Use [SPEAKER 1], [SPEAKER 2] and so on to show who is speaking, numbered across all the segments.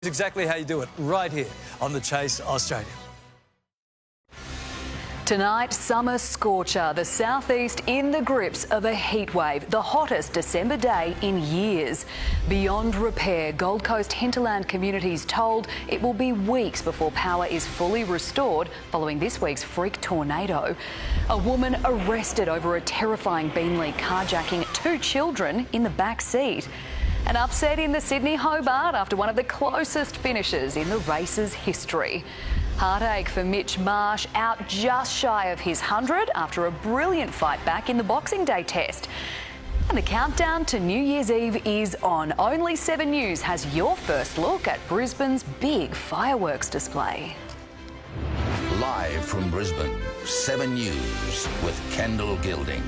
[SPEAKER 1] It's exactly how you do it, right here on The Chase Australia.
[SPEAKER 2] Tonight, summer scorcher, the southeast in the grips of a heatwave, the hottest December day in years. Beyond repair, Gold Coast hinterland communities told it will be weeks before power is fully restored following this week's freak tornado. A woman arrested over a terrifying Beanley carjacking 2 children in the back seat. An upset in the Sydney Hobart after one of the closest finishes in the race's history. Heartache for Mitch Marsh, out just shy of his 100 after a brilliant fight back in the Boxing Day test. And the countdown to New Year's Eve is on. Only 7 News has your first look at Brisbane's big fireworks display.
[SPEAKER 3] Live from Brisbane, 7 News with Kendall Gilding.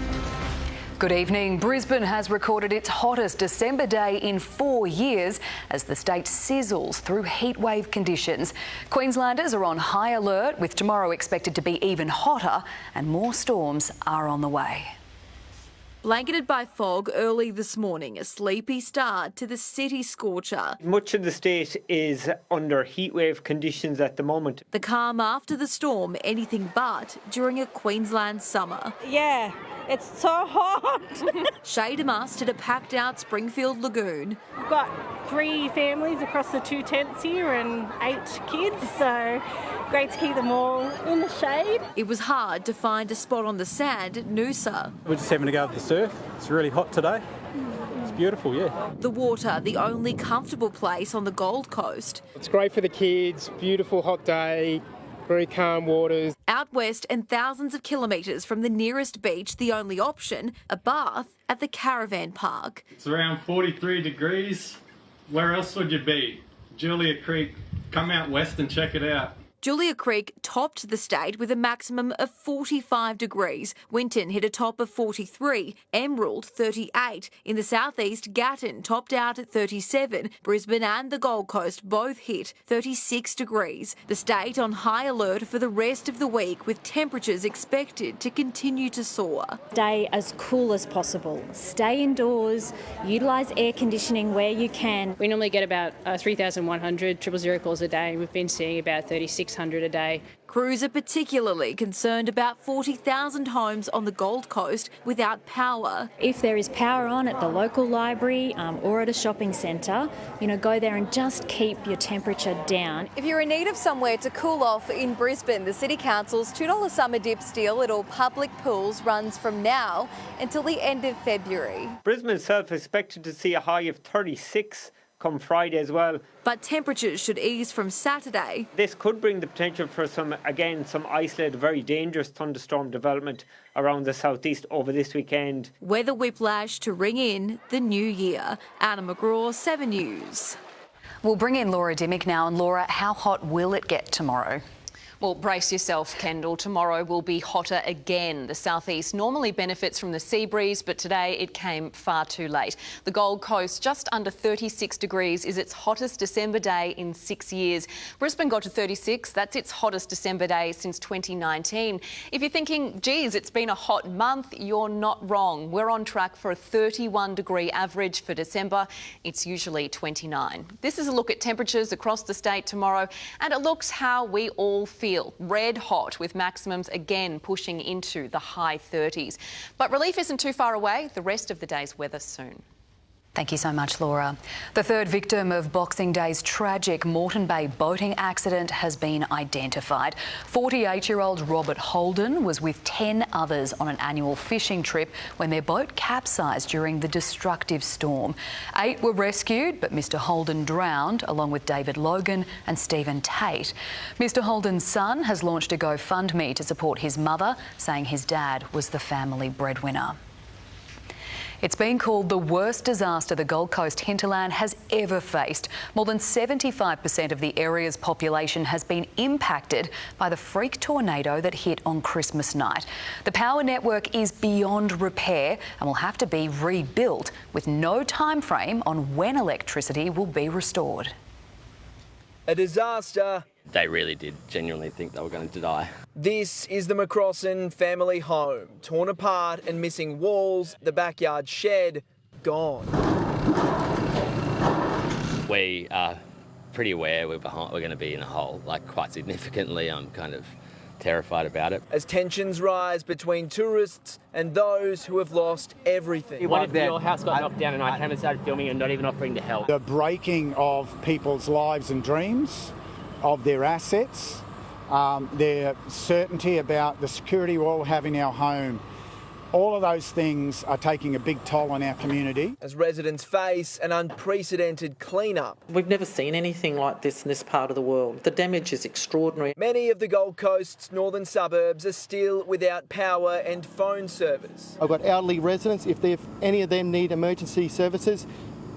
[SPEAKER 2] Good evening. Brisbane has recorded its hottest December day in 4 years as the state sizzles through heatwave conditions. Queenslanders are on high alert, with tomorrow expected to be even hotter, and more storms are on the way.
[SPEAKER 4] Blanketed by fog early this morning, a sleepy start to the city scorcher.
[SPEAKER 5] Much of the state is under heatwave conditions at the moment.
[SPEAKER 4] The calm after the storm, anything but during a Queensland summer.
[SPEAKER 6] Yeah, it's so hot.
[SPEAKER 4] Shade us at a packed out Springfield Lagoon.
[SPEAKER 6] We've got 3 families across the 2 tents here and 8 kids, so great to keep them all in the shade.
[SPEAKER 4] It was hard to find a spot on the sand at Noosa.
[SPEAKER 7] We're just having to go to the surf. It's really hot today. It's beautiful, yeah.
[SPEAKER 4] The water, the only comfortable place on the Gold Coast.
[SPEAKER 8] It's great for the kids, beautiful hot day, very calm waters.
[SPEAKER 4] Out west and thousands of kilometres from the nearest beach, the only option, a bath at the Caravan Park.
[SPEAKER 9] It's around 43 degrees. Where else would you be? Julia Creek, come out west and check it out.
[SPEAKER 4] Julia Creek topped the state with a maximum of 45 degrees. Winton hit a top of 43, Emerald 38. In the southeast, Gatton topped out at 37. Brisbane and the Gold Coast both hit 36 degrees. The state on high alert for the rest of the week, with temperatures expected to continue to soar.
[SPEAKER 10] Stay as cool as possible. Stay indoors, utilise air conditioning where you can.
[SPEAKER 11] We normally get about 3,100 000 calls a day. We've been seeing about 3,600 a day.
[SPEAKER 4] Crews are particularly concerned about 40,000 homes on the Gold Coast without power.
[SPEAKER 10] If there is power on at the local library or at a shopping centre, go there and just keep your temperature down.
[SPEAKER 12] If you're in need of somewhere to cool off in Brisbane, the City Council's $2 summer dip deal at all public pools runs from now until the end of February.
[SPEAKER 5] Brisbane itself is expected to see a high of 36 come Friday as well.
[SPEAKER 4] But temperatures should ease from Saturday.
[SPEAKER 5] This could bring the potential for some isolated, very dangerous thunderstorm development around the southeast over this weekend.
[SPEAKER 4] Weather whiplash to ring in the new year. Anna McGraw, 7 News.
[SPEAKER 2] We'll bring in Laura Dimmick now. And Laura, how hot will it get tomorrow?
[SPEAKER 13] Well, brace yourself, Kendall. Tomorrow will be hotter again. The southeast normally benefits from the sea breeze, but today it came far too late. The Gold Coast, just under 36 degrees, is its hottest December day in 6 years. Brisbane got to 36. That's its hottest December day since 2019. If you're thinking, geez, it's been a hot month, you're not wrong. We're on track for a 31-degree average for December. It's usually 29. This is a look at temperatures across the state tomorrow, and it looks how we all feel. Red hot, with maximums again pushing into the high 30s. But relief isn't too far away. The rest of the day's weather soon.
[SPEAKER 2] Thank you so much, Laura. The third victim of Boxing Day's tragic Moreton Bay boating accident has been identified. 48-year-old Robert Holden was with 10 others on an annual fishing trip when their boat capsized during the destructive storm. 8 were rescued, but Mr Holden drowned, along with David Logan and Stephen Tate. Mr Holden's son has launched a GoFundMe to support his mother, saying his dad was the family breadwinner. It's been called the worst disaster the Gold Coast hinterland has ever faced. More than 75% of the area's population has been impacted by the freak tornado that hit on Christmas night. The power network is beyond repair and will have to be rebuilt, with no time frame on when electricity will be restored.
[SPEAKER 14] A disaster.
[SPEAKER 15] They really did genuinely think they were going to die.
[SPEAKER 14] This is the McCrossan family home, torn apart and missing walls, the backyard shed gone.
[SPEAKER 15] We are pretty aware we're going to be in a hole, like quite significantly. I'm kind of terrified about it.
[SPEAKER 14] As tensions rise between tourists and those who have lost everything.
[SPEAKER 16] What if your house got knocked down and I came and started filming and not even offering to help?
[SPEAKER 17] The breaking of people's lives and dreams, of their assets, their certainty about the security we all have in our home. All of those things are taking a big toll on our community.
[SPEAKER 14] As residents face an unprecedented clean-up.
[SPEAKER 18] We've never seen anything like this in this part of the world. The damage is extraordinary.
[SPEAKER 14] Many of the Gold Coast's northern suburbs are still without power and phone service.
[SPEAKER 19] I've got elderly residents. If any of them need emergency services,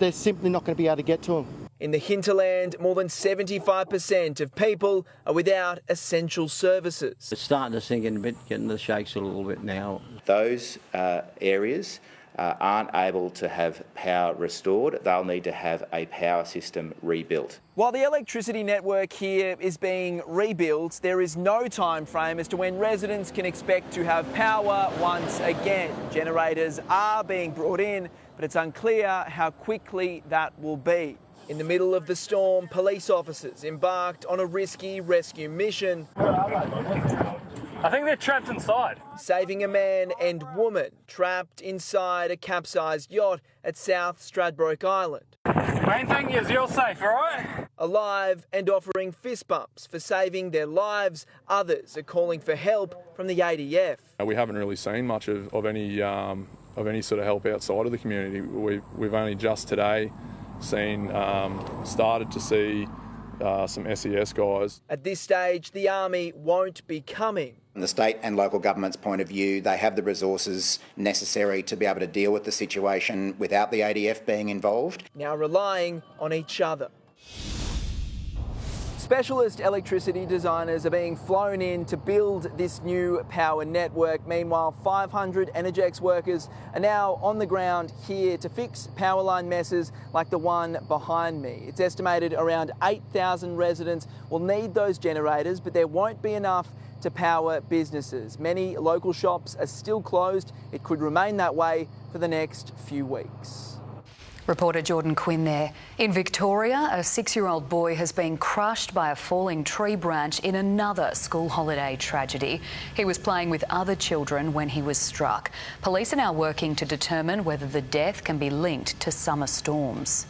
[SPEAKER 19] they're simply not going to be able to get to them.
[SPEAKER 14] In the hinterland, more than 75% of people are without essential services.
[SPEAKER 20] It's starting to sink in a bit, getting the shakes a little bit now.
[SPEAKER 21] Those areas aren't able to have power restored. They'll need to have a power system rebuilt.
[SPEAKER 14] While the electricity network here is being rebuilt, there is no time frame as to when residents can expect to have power once again. Generators are being brought in, but it's unclear how quickly that will be. In the middle of the storm, police officers embarked on a risky rescue mission.
[SPEAKER 22] I think they're trapped inside.
[SPEAKER 14] Saving a man and woman trapped inside a capsized yacht at South Stradbroke Island.
[SPEAKER 22] Main thing is you're safe, all right?
[SPEAKER 14] Alive and offering fist bumps for saving their lives. Others are calling for help from the ADF.
[SPEAKER 23] We haven't really seen much of any sort of help outside of the community. We've only just today started to see some SES guys.
[SPEAKER 14] At this stage, the Army won't be coming.
[SPEAKER 24] From the state and local government's point of view, they have the resources necessary to be able to deal with the situation without the ADF being involved.
[SPEAKER 14] Now relying on each other. Specialist electricity designers are being flown in to build this new power network. Meanwhile, 500 Energex workers are now on the ground here to fix power line messes like the one behind me. It's estimated around 8,000 residents will need those generators, but there won't be enough to power businesses. Many local shops are still closed. It could remain that way for the next few weeks.
[SPEAKER 2] Reporter Jordan Quinn there. In Victoria, a 6-year-old boy has been crushed by a falling tree branch in another school holiday tragedy. He was playing with other children when he was struck. Police are now working to determine whether the death can be linked to summer storms.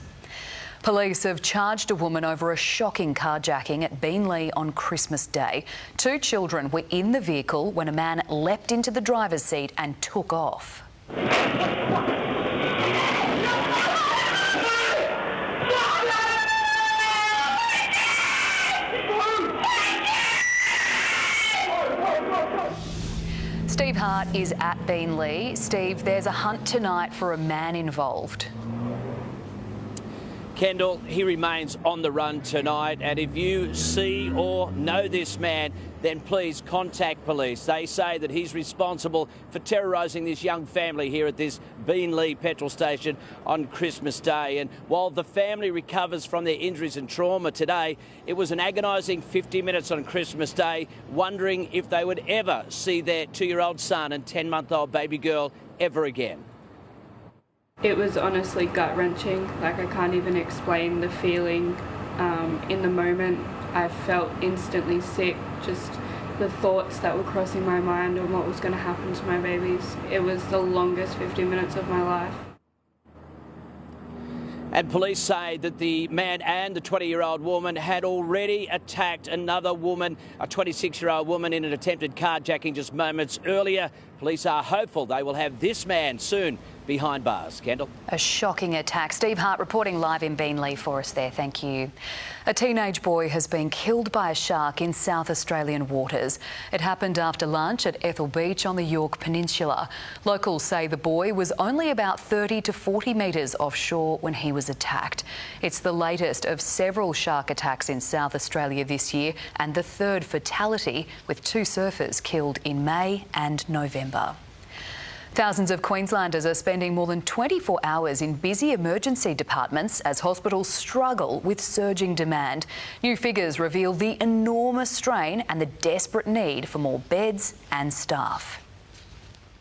[SPEAKER 2] Police have charged a woman over a shocking carjacking at Beenleigh on Christmas Day. 2 children were in the vehicle when a man leapt into the driver's seat and took off. Steve Hart is at Beenleigh. Steve, there's a hunt tonight for a man involved.
[SPEAKER 25] Kendall, he remains on the run tonight, and if you see or know this man, then please contact police. They say that he's responsible for terrorising this young family here at this Beenleigh petrol station on Christmas Day. And while the family recovers from their injuries and trauma today, it was an agonising 50 minutes on Christmas Day, wondering if they would ever see their 2-year-old son and 10-month-old baby girl ever again.
[SPEAKER 26] It was honestly gut-wrenching. Like, I can't even explain the feeling. In the moment, I felt instantly sick. Just the thoughts that were crossing my mind on what was going to happen to my babies. It was the longest 50 minutes of my life.
[SPEAKER 25] And police say that the man and the 20-year-old woman had already attacked another woman, a 26-year-old woman, in an attempted carjacking just moments earlier. Police are hopeful they will have this man soon behind bars. Kendall.
[SPEAKER 2] A shocking attack. Steve Hart reporting live in Beenleigh for us there. Thank you. A teenage boy has been killed by a shark in South Australian waters. It happened after lunch at Ethel Beach on the Yorke Peninsula. Locals say the boy was only about 30 to 40 metres offshore when he was attacked. It's the latest of several shark attacks in South Australia this year and the 3rd fatality, with 2 surfers killed in May and November. Thousands of Queenslanders are spending more than 24 hours in busy emergency departments as hospitals struggle with surging demand. New figures reveal the enormous strain and the desperate need for more beds and staff.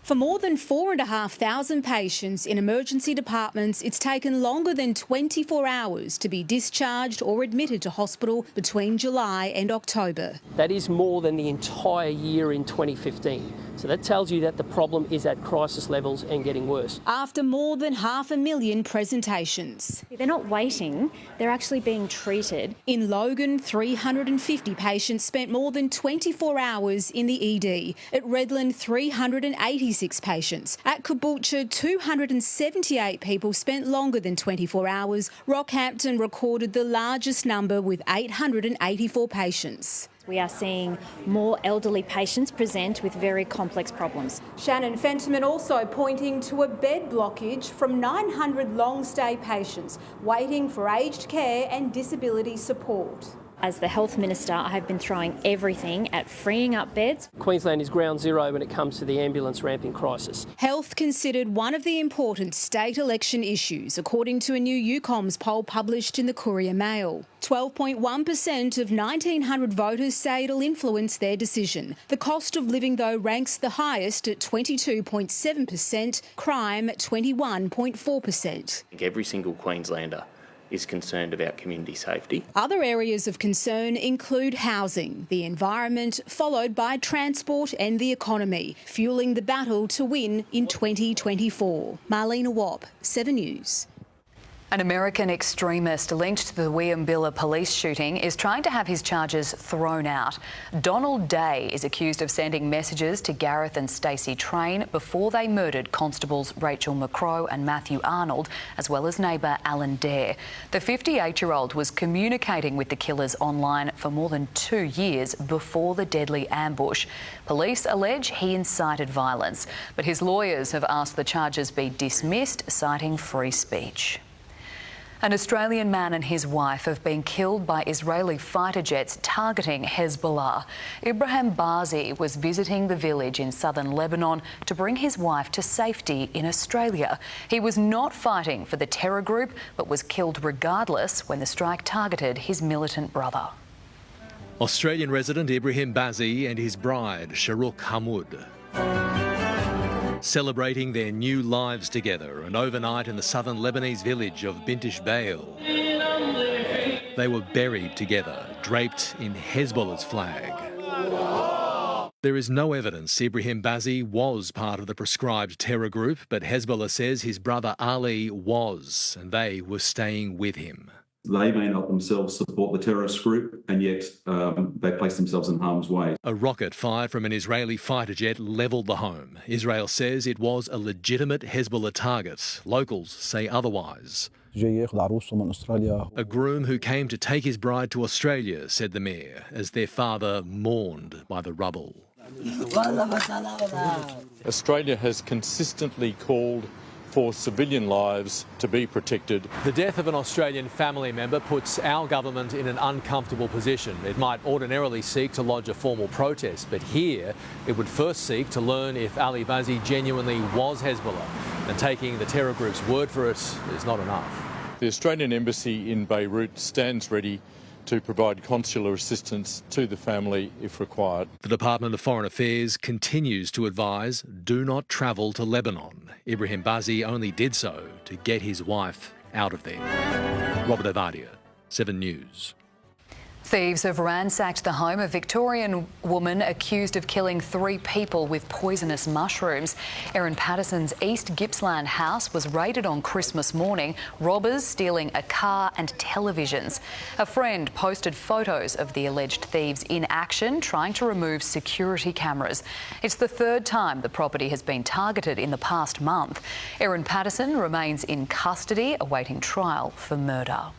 [SPEAKER 1] For more than 4,500 patients in emergency departments, it's taken longer than 24 hours to be discharged or admitted to hospital between July and October.
[SPEAKER 3] That is more than the entire year in 2015. So that tells you that the problem is at crisis levels and getting worse.
[SPEAKER 1] After more than 500,000 presentations.
[SPEAKER 10] They're not waiting, they're actually being treated.
[SPEAKER 1] In Logan, 350 patients spent more than 24 hours in the ED. At Redland, 386 patients. At Caboolture, 278 people spent longer than 24 hours. Rockhampton recorded the largest number with 884 patients.
[SPEAKER 10] We are seeing more elderly patients present with very complex problems.
[SPEAKER 1] Shannon Fentiman also pointing to a bed blockage from 900 long-stay patients waiting for aged care and disability support.
[SPEAKER 10] As the Health Minister, I have been throwing everything at freeing up beds.
[SPEAKER 3] Queensland is ground zero when it comes to the ambulance ramp in crisis.
[SPEAKER 1] Health considered one of the important state election issues, according to a new UCOMS poll published in the Courier Mail. 12.1% of 1,900 voters say it'll influence their decision. The cost of living, though, ranks the highest at 22.7%, crime at 21.4%.
[SPEAKER 6] I think every single Queenslander is concerned about community safety.
[SPEAKER 1] Other areas of concern include housing, the environment, followed by transport and the economy, fuelling the battle to win in 2024. Marlena Wapp, 7 News.
[SPEAKER 2] An American extremist linked to the Williambilla police shooting is trying to have his charges thrown out. Donald Day is accused of sending messages to Gareth and Stacey Train before they murdered Constables Rachel McCrow and Matthew Arnold, as well as neighbour Alan Dare. The 58-year-old was communicating with the killers online for more than 2 years before the deadly ambush. Police allege he incited violence, but his lawyers have asked the charges be dismissed, citing free speech. An Australian man and his wife have been killed by Israeli fighter jets targeting Hezbollah. Ibrahim Bazi was visiting the village in southern Lebanon to bring his wife to safety in Australia. He was not fighting for the terror group, but was killed regardless when the strike targeted his militant brother.
[SPEAKER 7] Australian resident Ibrahim Bazi and his bride, Sharuk Hamoud, celebrating their new lives together, and overnight in the southern Lebanese village of Bintish Bail. They were buried together, draped in Hezbollah's flag. There is no evidence Ibrahim Bazi was part of the proscribed terror group, but Hezbollah says his brother Ali was, and they were staying with him.
[SPEAKER 8] They may not themselves support the terrorist group, and yet they place themselves in harm's way.
[SPEAKER 7] A rocket fired from an Israeli fighter jet levelled the home. Israel says it was a legitimate Hezbollah target. Locals say otherwise. A groom who came to take his bride to Australia, said the mayor, as their father mourned by the rubble.
[SPEAKER 23] Australia has consistently called for civilian lives to be protected.
[SPEAKER 7] The death of an Australian family member puts our government in an uncomfortable position. It might ordinarily seek to lodge a formal protest, but here it would first seek to learn if Ali Bazi genuinely was Hezbollah, and taking the terror group's word for it is not enough.
[SPEAKER 23] The Australian Embassy in Beirut stands ready to provide consular assistance to the family if required.
[SPEAKER 7] The Department of Foreign Affairs continues to advise do not travel to Lebanon. Ibrahim Bazi only did so to get his wife out of there. Robert Ovadia, 7 News.
[SPEAKER 2] Thieves have ransacked the home of a Victorian woman accused of killing 3 people with poisonous mushrooms. Erin Patterson's East Gippsland house was raided on Christmas morning, robbers stealing a car and televisions. A friend posted photos of the alleged thieves in action, trying to remove security cameras. It's the 3rd time the property has been targeted in the past month. Erin Patterson remains in custody, awaiting trial for murder.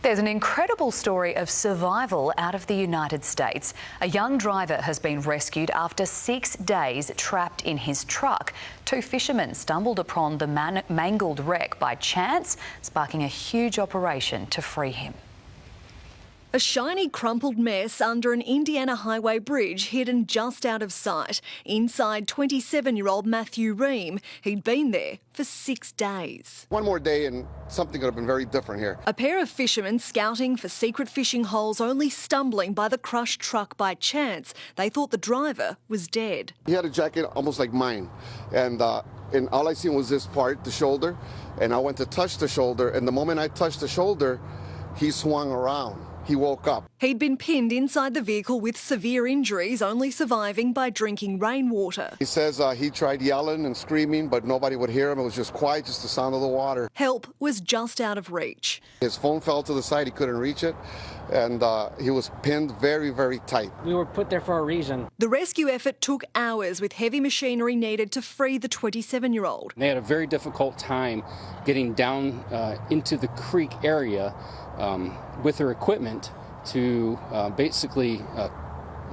[SPEAKER 2] There's an incredible story of survival out of the United States. A young driver has been rescued after 6 days trapped in his truck. 2 fishermen stumbled upon the mangled wreck by chance, sparking a huge operation to free him.
[SPEAKER 4] A shiny, crumpled mess under an Indiana highway bridge hidden just out of sight. Inside 27-year-old Matthew Ream. He'd been there for 6 days.
[SPEAKER 5] One more day and something could have been very different here.
[SPEAKER 4] A pair of fishermen scouting for secret fishing holes, only stumbling by the crushed truck by chance. They thought the driver was dead.
[SPEAKER 5] He had a jacket almost like mine, and all I seen was this part, the shoulder, and I went to touch the shoulder, and the moment I touched the shoulder, he swung around. He woke up.
[SPEAKER 4] He'd been pinned inside the vehicle with severe injuries, only surviving by drinking rainwater.
[SPEAKER 5] He says he tried yelling and screaming, but nobody would hear him. It was just quiet, just the sound of the water.
[SPEAKER 4] Help was just out of reach.
[SPEAKER 5] His phone fell to the side. He couldn't reach it, and he was pinned very, very tight.
[SPEAKER 9] We were put there for a reason.
[SPEAKER 4] The rescue effort took hours, with heavy machinery needed to free the 27-year-old.
[SPEAKER 9] They had a very difficult time getting down into the creek area with their equipment to basically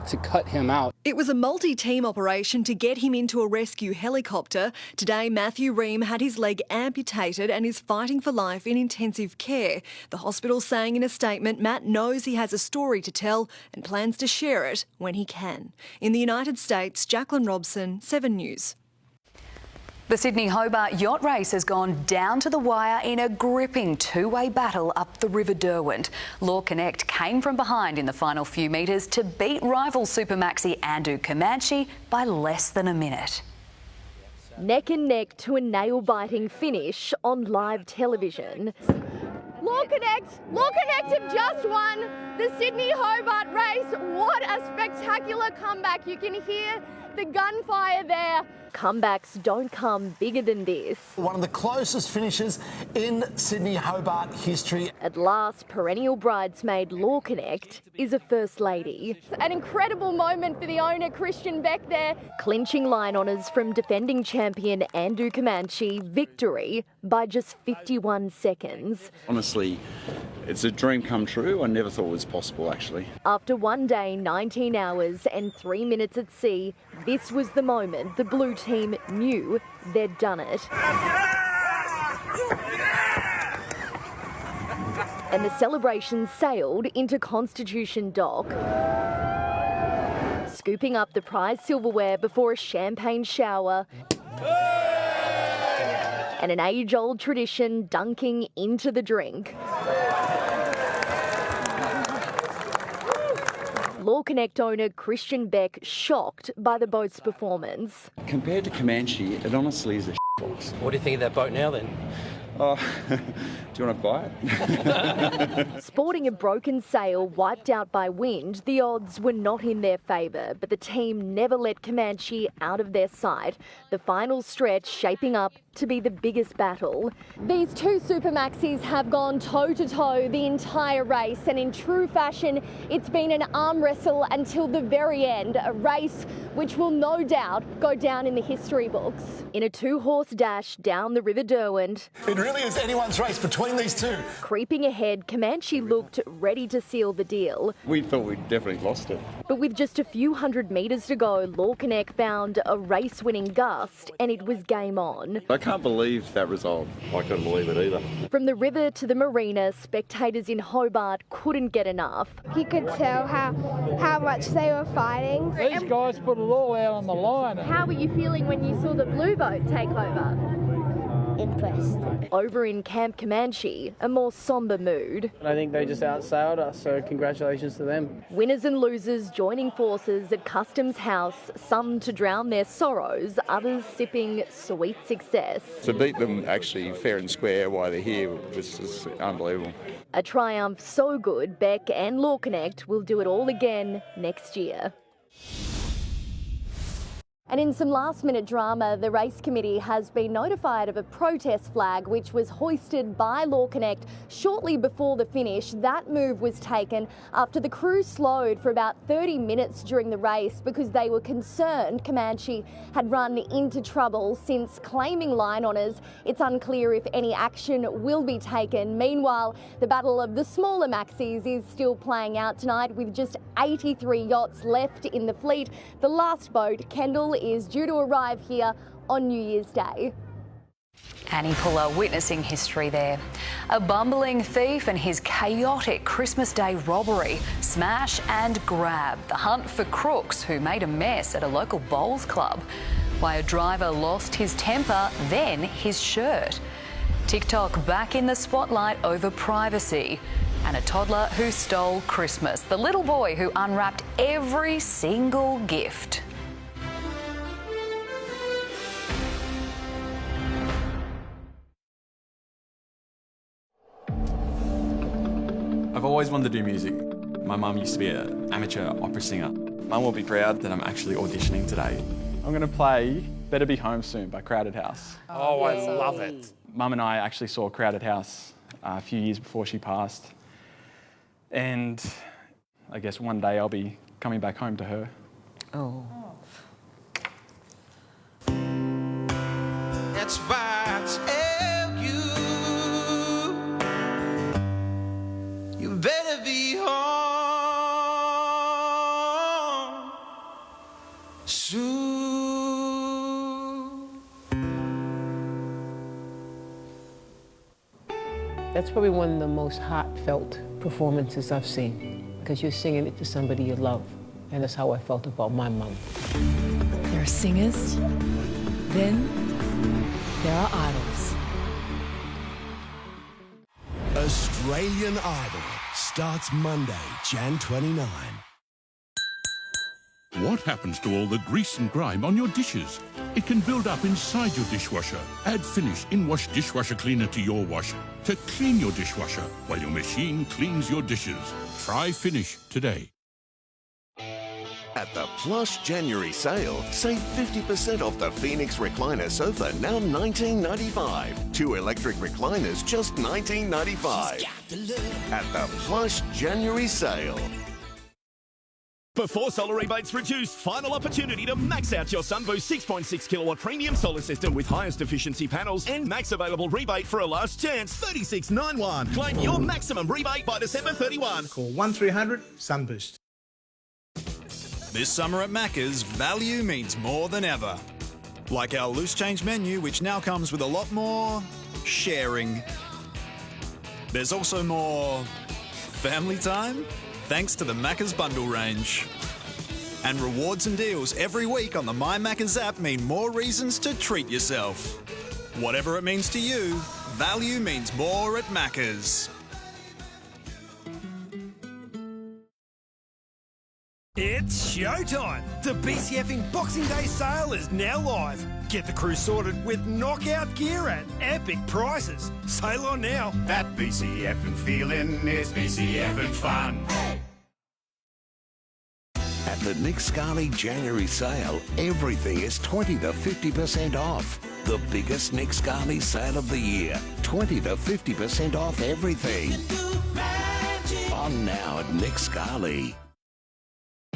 [SPEAKER 9] to cut him out.
[SPEAKER 4] It was a multi-team operation to get him into a rescue helicopter. Today, Matthew Ream had his leg amputated and is fighting for life in intensive care. The hospital saying in a statement, Matt knows he has a story to tell and plans to share it when he can. In the United States, Jacqueline Robson, 7 News.
[SPEAKER 2] The Sydney-Hobart yacht race has gone down to the wire in a gripping two-way battle up the River Derwent. Law Connect came from behind in the final few metres to beat rival Supermaxi Andu Comanche by less than a minute.
[SPEAKER 11] Neck and neck to a nail-biting finish on live television.
[SPEAKER 12] Law Connect have just won the Sydney-Hobart race. What a spectacular comeback. You can hear the gunfire there.
[SPEAKER 11] Comebacks don't come bigger than this.
[SPEAKER 13] One of the closest finishes in Sydney-Hobart history.
[SPEAKER 11] At last, perennial bridesmaid Law Connect is a First Lady.
[SPEAKER 12] An incredible moment for the owner, Christian Beck, there.
[SPEAKER 11] Clinching line honours from defending champion Andu Comanche, victory by just 51 seconds.
[SPEAKER 27] Honestly, it's a dream come true. I never thought it was possible, actually.
[SPEAKER 11] After 1 day, 19 hours and 3 minutes at sea, this was the moment the blue team knew they'd done it. And the celebration sailed into Constitution Dock, scooping up the prize silverware before a champagne shower and an age-old tradition dunking into the drink. Law Connect owner Christian Beck shocked by the boat's performance.
[SPEAKER 27] Compared to Comanche, it honestly is a box.
[SPEAKER 3] What do you think of that boat now then?
[SPEAKER 27] Oh, do you want to buy it?
[SPEAKER 11] Sporting a broken sail wiped out by wind, the odds were not in their favour, but the team never let Comanche out of their sight. The final stretch shaping up to be the biggest battle.
[SPEAKER 12] These two Supermaxis have gone toe-to-toe the entire race, and in true fashion, it's been an arm wrestle until the very end, a race which will no doubt go down in the history books.
[SPEAKER 11] In a two-horse dash down the River Derwent,
[SPEAKER 13] it really is anyone's race between these two.
[SPEAKER 11] Creeping ahead, Comanche looked ready to seal the deal.
[SPEAKER 27] We thought we'd definitely lost it.
[SPEAKER 11] But with just a few hundred metres to go, Law Connect found a race-winning gust and it was game on.
[SPEAKER 27] I can't believe that result. I couldn't believe it either.
[SPEAKER 11] From the river to the marina, spectators in Hobart couldn't get enough.
[SPEAKER 12] You could tell how much they were fighting.
[SPEAKER 22] These guys put it all out on the line.
[SPEAKER 11] How were you feeling when you saw the blue boat take over?
[SPEAKER 12] Impressed.
[SPEAKER 11] Over in Camp Comanche, a more sombre mood.
[SPEAKER 22] I think they just outsailed us, so congratulations to them.
[SPEAKER 11] Winners and losers joining forces at Customs House, some to drown their sorrows, others sipping sweet success.
[SPEAKER 27] To beat them actually fair and square while they're here was just unbelievable.
[SPEAKER 11] A triumph so good, Beck and Law Connect will do it all again next year. And in some last-minute drama, the race committee has been notified of a protest flag which was hoisted by Law Connect shortly before the finish. That move was taken after the crew slowed for about 30 minutes during the race because they were concerned Comanche had run into trouble. Since claiming line honours, it's unclear if any action will be taken. Meanwhile, the battle of the smaller maxis is still playing out tonight with just 83 yachts left in the fleet. The last boat, Kendall, is due to arrive here on New Year's Day.
[SPEAKER 2] Annie Puller witnessing history there. A bumbling thief and his chaotic Christmas Day robbery. Smash and grab. The hunt for crooks who made a mess at a local bowls club. Why a driver lost his temper, then his shirt. TikTok back in the spotlight over privacy. And a toddler who stole Christmas. The little boy who unwrapped every single gift.
[SPEAKER 15] I've always wanted to do music. My mum used to be an amateur opera singer. Mum will be proud that I'm actually auditioning today. I'm going to play Better Be Home Soon by Crowded House.
[SPEAKER 22] Oh, I love it.
[SPEAKER 15] Mum and I actually saw Crowded House a few years before she passed. And I guess one day I'll be coming back home to her.
[SPEAKER 16] Oh. That's why I tell you, you better be home soon.
[SPEAKER 17] That's probably one of the most heartfelt performances I've seen, because you're singing it to somebody you love, and that's how I felt about my mum.
[SPEAKER 18] There are singers, then there are idols.
[SPEAKER 13] Australian Idol starts Monday, Jan 29.
[SPEAKER 19] What happens to all the grease and grime on your dishes? It can build up inside your dishwasher. Add Finish In-Wash Dishwasher Cleaner to your washer to clean your dishwasher while your machine cleans your dishes. Try Finish today.
[SPEAKER 20] At the Plush January sale, save 50% off the Phoenix Recliner Sofa, now $19.95. 2 electric recliners, just $19.95. At the Plush January sale.
[SPEAKER 21] Before solar rebates reduce, final opportunity to max out your Sunboost 6.6 kilowatt premium solar system with highest efficiency panels and max available rebate for a last chance 3691. Claim your maximum rebate by December 31.
[SPEAKER 28] Call 1300 Sunboost.
[SPEAKER 29] This summer at Macca's, value means more than ever. Like our loose change menu, which now comes with a lot more sharing. There's also more family time, thanks to the Macca's bundle range. And rewards and deals every week on the My Macca's app mean more reasons to treat yourself. Whatever it means to you, value means more at Macca's.
[SPEAKER 30] It's showtime! The BCF Boxing Day sale is now live. Get the crew sorted with knockout gear at epic prices. Sail on now.
[SPEAKER 20] That BCF and feeling is BCF and fun. At the Nick Scali January sale, everything is 20 to 50% off. The biggest Nick Scali sale of the year. 20 to 50% off everything. On now at Nick Scali.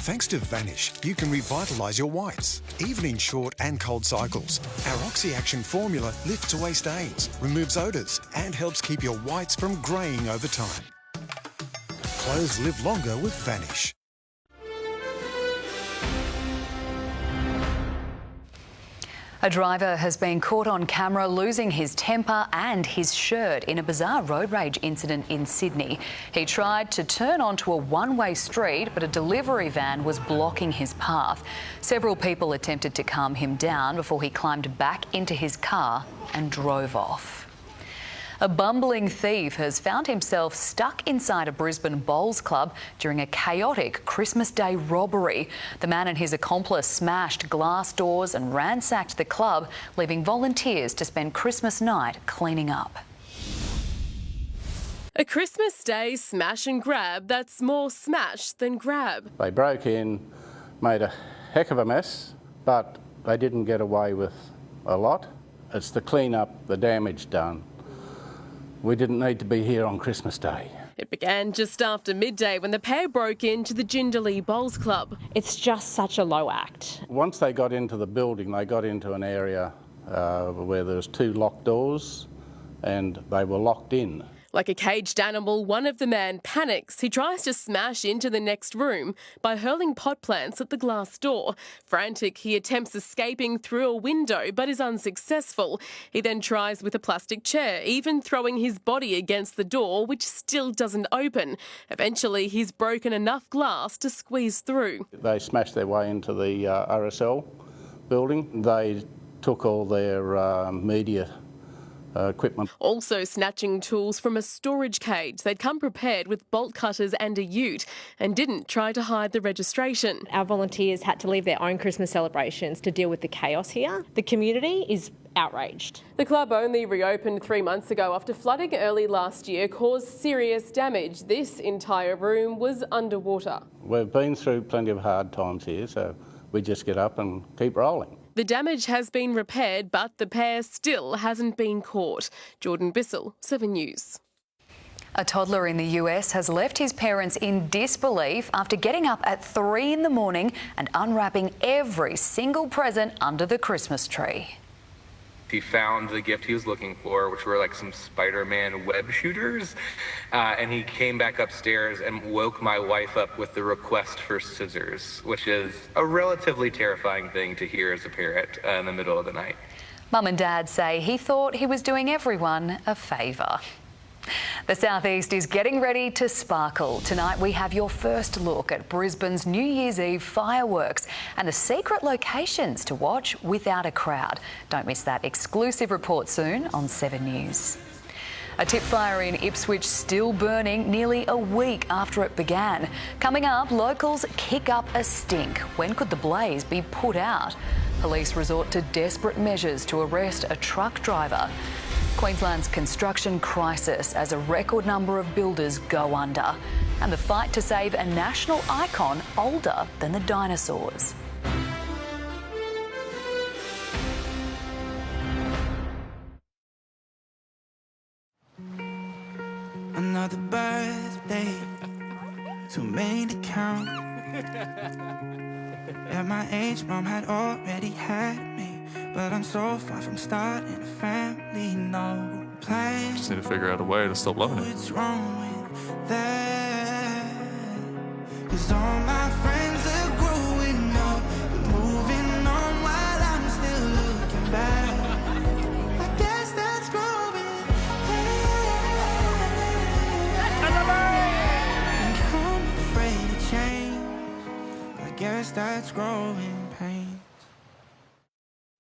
[SPEAKER 31] Thanks to Vanish, you can revitalise your whites, even in short and cold cycles. Our Oxy-Action formula lifts away stains, removes odours, and helps keep your whites from greying over time. Clothes live longer with Vanish.
[SPEAKER 2] A driver has been caught on camera losing his temper and his shirt in a bizarre road rage incident in Sydney. He tried to turn onto a one-way street, but a delivery van was blocking his path. Several people attempted to calm him down before he climbed back into his car and drove off. A bumbling thief has found himself stuck inside a Brisbane bowls club during a chaotic Christmas Day robbery. The man and his accomplice smashed glass doors and ransacked the club, leaving volunteers to spend Christmas night cleaning up.
[SPEAKER 32] A Christmas Day smash and grab that's more smash than grab.
[SPEAKER 22] They broke in, made a heck of a mess, but they didn't get away with a lot. It's the clean-up, the damage done. We didn't need to be here on Christmas Day.
[SPEAKER 32] It began just after midday when the pair broke into the Jindalee Bowls Club.
[SPEAKER 10] It's just such a low act.
[SPEAKER 22] Once they got into the building, they got into an area where there was 2 locked doors and they were locked in.
[SPEAKER 32] Like a caged animal, one of the men panics. He tries to smash into the next room by hurling pot plants at the glass door. Frantic, he attempts escaping through a window but is unsuccessful. He then tries with a plastic chair, even throwing his body against the door, which still doesn't open. Eventually, he's broken enough glass to squeeze through.
[SPEAKER 22] They smashed their way into the RSL building. They took all their media equipment.
[SPEAKER 32] Also snatching tools from a storage cage. They'd come prepared with bolt cutters and a ute and didn't try to hide the registration.
[SPEAKER 1] Our volunteers had to leave their own Christmas celebrations to deal with the chaos here. The community is outraged.
[SPEAKER 32] The club only reopened 3 months ago after flooding early last year caused serious damage. This entire room was underwater.
[SPEAKER 22] We've been through plenty of hard times here, so we just get up and keep rolling.
[SPEAKER 32] The damage has been repaired, but the pair still hasn't been caught. Jordan Bissell, 7 News.
[SPEAKER 2] A toddler in the US has left his parents in disbelief after getting up at 3 in the morning and unwrapping every single present under the Christmas tree.
[SPEAKER 4] He found the gift he was looking for, which were like some Spider-Man web shooters, and he came back upstairs and woke my wife up with the request for scissors, which is a relatively terrifying thing to hear as a parent in the middle of the night.
[SPEAKER 2] Mum and Dad say he thought he was doing everyone a favour. The southeast is getting ready to sparkle. Tonight we have your first look at Brisbane's New Year's Eve fireworks and the secret locations to watch without a crowd. Don't miss that exclusive report soon on 7 News. A tip fire in Ipswich still burning nearly a week after it began. Coming up, locals kick up a stink. When could the blaze be put out? Police resort to desperate measures to arrest a truck driver. Queensland's construction crisis as a record number of builders go under. And the fight to save a national icon older than the dinosaurs.
[SPEAKER 16] Another birthday, too many to count. At my age, Mom had already had me, but I'm so far from starting a family. No plan.
[SPEAKER 5] Just need to figure out a way to stop loving it.
[SPEAKER 16] What's wrong with that? 'Cause all my friends are growing up, moving on while I'm still looking back. I guess that's growing. And I'm afraid to change. I guess that's growing pain.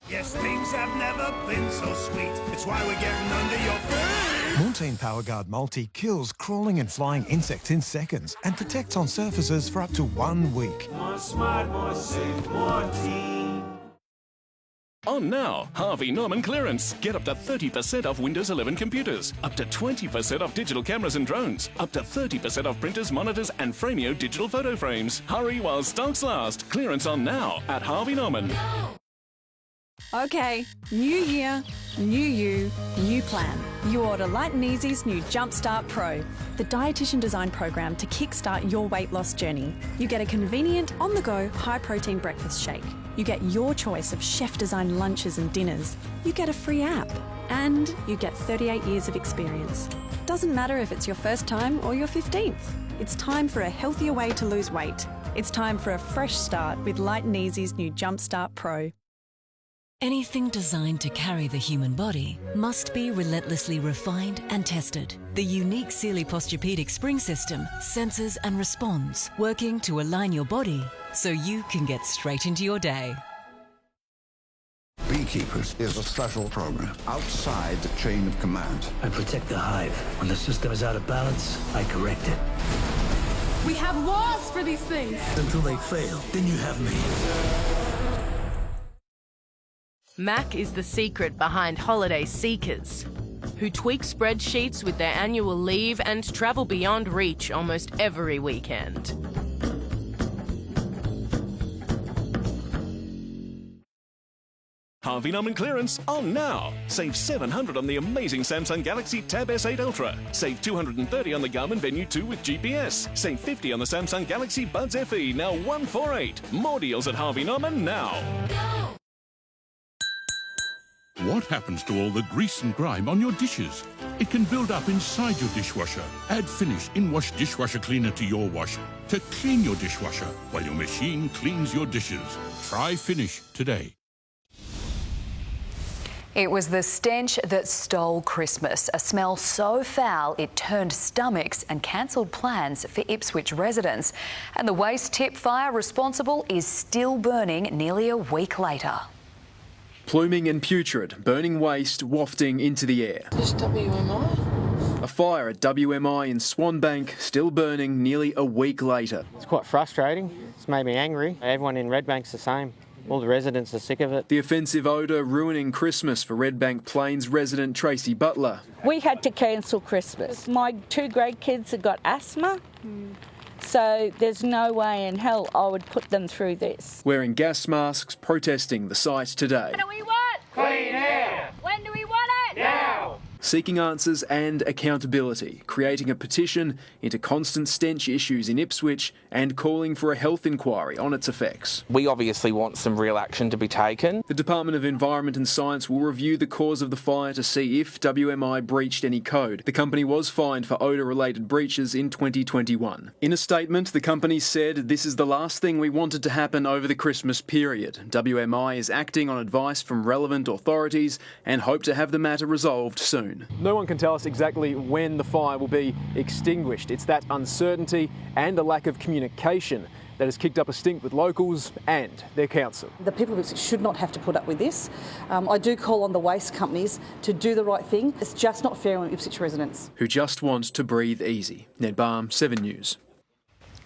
[SPEAKER 30] Yes, things have never been so sweet. It's why we're getting under your feet.
[SPEAKER 31] Montine PowerGuard Multi kills crawling and flying insects in seconds and protects on surfaces for up to 1 week.
[SPEAKER 16] More smart, more safe, more team.
[SPEAKER 19] On now, Harvey Norman clearance. Get up to 30% off Windows 11 computers, up to 20% off digital cameras and drones, up to 30% off printers, monitors and Framio digital photo frames. Hurry while stocks last. Clearance on now at Harvey Norman.
[SPEAKER 6] Okay, new year, new you, new plan. You order Light and Easy's new Jumpstart Pro, the dietitian designed program to kickstart your weight loss journey. You get a convenient, on-the-go, high-protein breakfast shake. You get your choice of chef-designed lunches and dinners. You get a free app. And you get 38 years of experience. Doesn't matter if it's your first time or your 15th. It's time for a healthier way to lose weight. It's time for a fresh start with Light and Easy's new Jumpstart Pro.
[SPEAKER 18] Anything designed to carry the human body must be relentlessly refined and tested. The unique Sealy Posturepedic spring system senses and responds, working to align your body so you can get straight into your day.
[SPEAKER 7] Beekeepers is a special program outside the chain of command.
[SPEAKER 8] I protect the hive. When the system is out of balance, I correct it.
[SPEAKER 32] We have laws for these things.
[SPEAKER 8] Until they fail, then you have me.
[SPEAKER 32] Mac is the secret behind holiday seekers, who tweak spreadsheets with their annual leave and travel beyond reach almost every weekend.
[SPEAKER 19] Harvey Norman clearance on now. Save $700 on the amazing Samsung Galaxy Tab S8 Ultra. Save $230 on the Garmin Venue 2 with GPS. Save $50 on the Samsung Galaxy Buds FE, now $148. More deals at Harvey Norman now. What happens to all the grease and grime on your dishes? It can build up inside your dishwasher. Add Finish in-wash dishwasher cleaner to your washer to clean your dishwasher while your machine cleans your dishes. Try Finish today.
[SPEAKER 2] It was the stench that stole Christmas, a smell so foul it turned stomachs and cancelled plans for Ipswich residents. And the waste tip fire responsible is still burning nearly a week later.
[SPEAKER 3] Pluming and putrid, burning waste wafting into the air.
[SPEAKER 9] This WMI?
[SPEAKER 3] A fire at WMI in Swanbank still burning nearly a week later.
[SPEAKER 11] It's quite frustrating. It's made me angry. Everyone in Redbank's the same. All the residents are sick of it.
[SPEAKER 3] The offensive odour ruining Christmas for Redbank Plains resident Tracy Butler.
[SPEAKER 12] We had to cancel Christmas. My 2 great kids have got asthma, so there's no way in hell I would put them through this.
[SPEAKER 3] Wearing gas masks, protesting the site today.
[SPEAKER 9] What do we want?
[SPEAKER 12] Clean air.
[SPEAKER 9] When do we want it?
[SPEAKER 12] Now.
[SPEAKER 3] Seeking answers and accountability, creating a petition into constant stench issues in Ipswich and calling for a health inquiry on its effects.
[SPEAKER 4] We obviously want some real action to be taken.
[SPEAKER 3] The Department of Environment and Science will review the cause of the fire to see if WMI breached any code. The company was fined for odour-related breaches in 2021. In a statement, the company said, "This is the last thing we wanted to happen over the Christmas period. WMI is acting on advice from relevant authorities and hope to have the matter resolved soon."
[SPEAKER 14] No one can tell us exactly when the fire will be extinguished. It's that uncertainty and the lack of communication that has kicked up a stink with locals and their council.
[SPEAKER 15] The people of Ipswich should not have to put up with this. I do call on the waste companies to do the right thing. It's just not fair on Ipswich residents.
[SPEAKER 3] Who just want to breathe easy. Ned Barham, 7 News.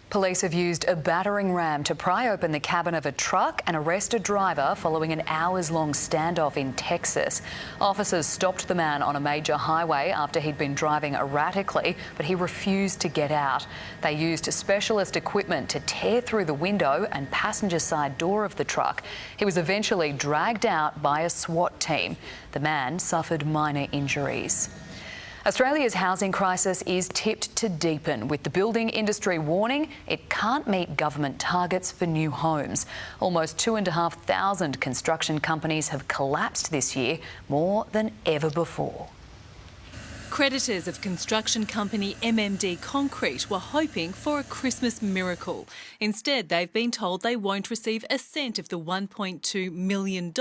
[SPEAKER 2] Police have used a battering ram to pry open the cabin of a truck and arrest a driver following an hours-long standoff in Texas. Officers stopped the man on a major highway after he'd been driving erratically, but he refused to get out. They used specialist equipment to tear through the window and passenger side door of the truck. He was eventually dragged out by a SWAT team. The man suffered minor injuries. Australia's housing crisis is tipped to deepen, with the building industry warning it can't meet government targets for new homes. Almost 2,500 construction companies have collapsed this year, more than ever before.
[SPEAKER 17] Creditors of construction company MMD Concrete were hoping for a Christmas miracle. Instead, they've been told they won't receive a cent of the $1.2 million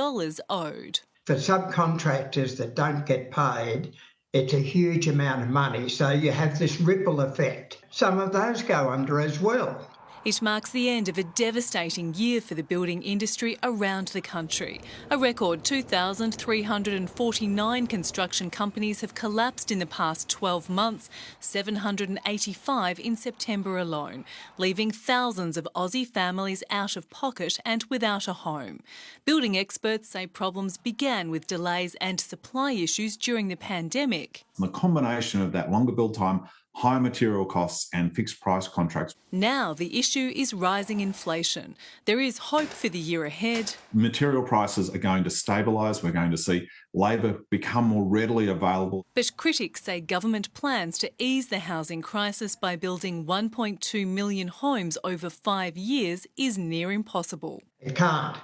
[SPEAKER 17] owed.
[SPEAKER 23] For subcontractors that don't get paid, it's a huge amount of money, so you have this ripple effect. Some of those go under as well.
[SPEAKER 17] It marks the end of a devastating year for the building industry around the country. A record 2,349 construction companies have collapsed in the past 12 months, 785 in September alone, leaving thousands of Aussie families out of pocket and without a home. Building experts say problems began with delays and supply issues during the pandemic.
[SPEAKER 24] The combination of that longer build time, high material costs and fixed price contracts.
[SPEAKER 17] Now the issue is rising inflation. There is hope for the year ahead.
[SPEAKER 24] Material prices are going to stabilise. We're going to see labour become more readily available.
[SPEAKER 17] But critics say government plans to ease the housing crisis by building 1.2 million homes over 5 years is near impossible.
[SPEAKER 23] It can't.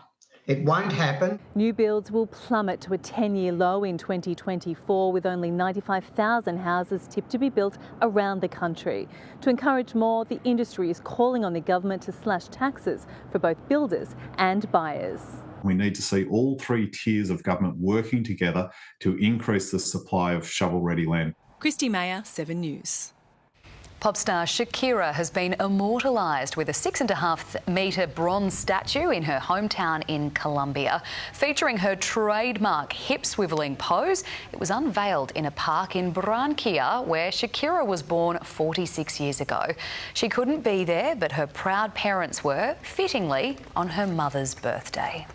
[SPEAKER 23] It won't happen.
[SPEAKER 25] New builds will plummet to a 10-year low in 2024, with only 95,000 houses tipped to be built around the country. To encourage more, the industry is calling on the government to slash taxes for both builders and buyers.
[SPEAKER 24] We need to see all 3 tiers of government working together to increase the supply of shovel-ready land.
[SPEAKER 17] Christy Mayer, 7 News.
[SPEAKER 2] Pop star Shakira has been immortalised with a 6.5-metre bronze statue in her hometown in Colombia. Featuring her trademark hip-swivelling pose, it was unveiled in a park in Barranquilla, where Shakira was born 46 years ago. She couldn't be there, but her proud parents were, fittingly, on her mother's birthday.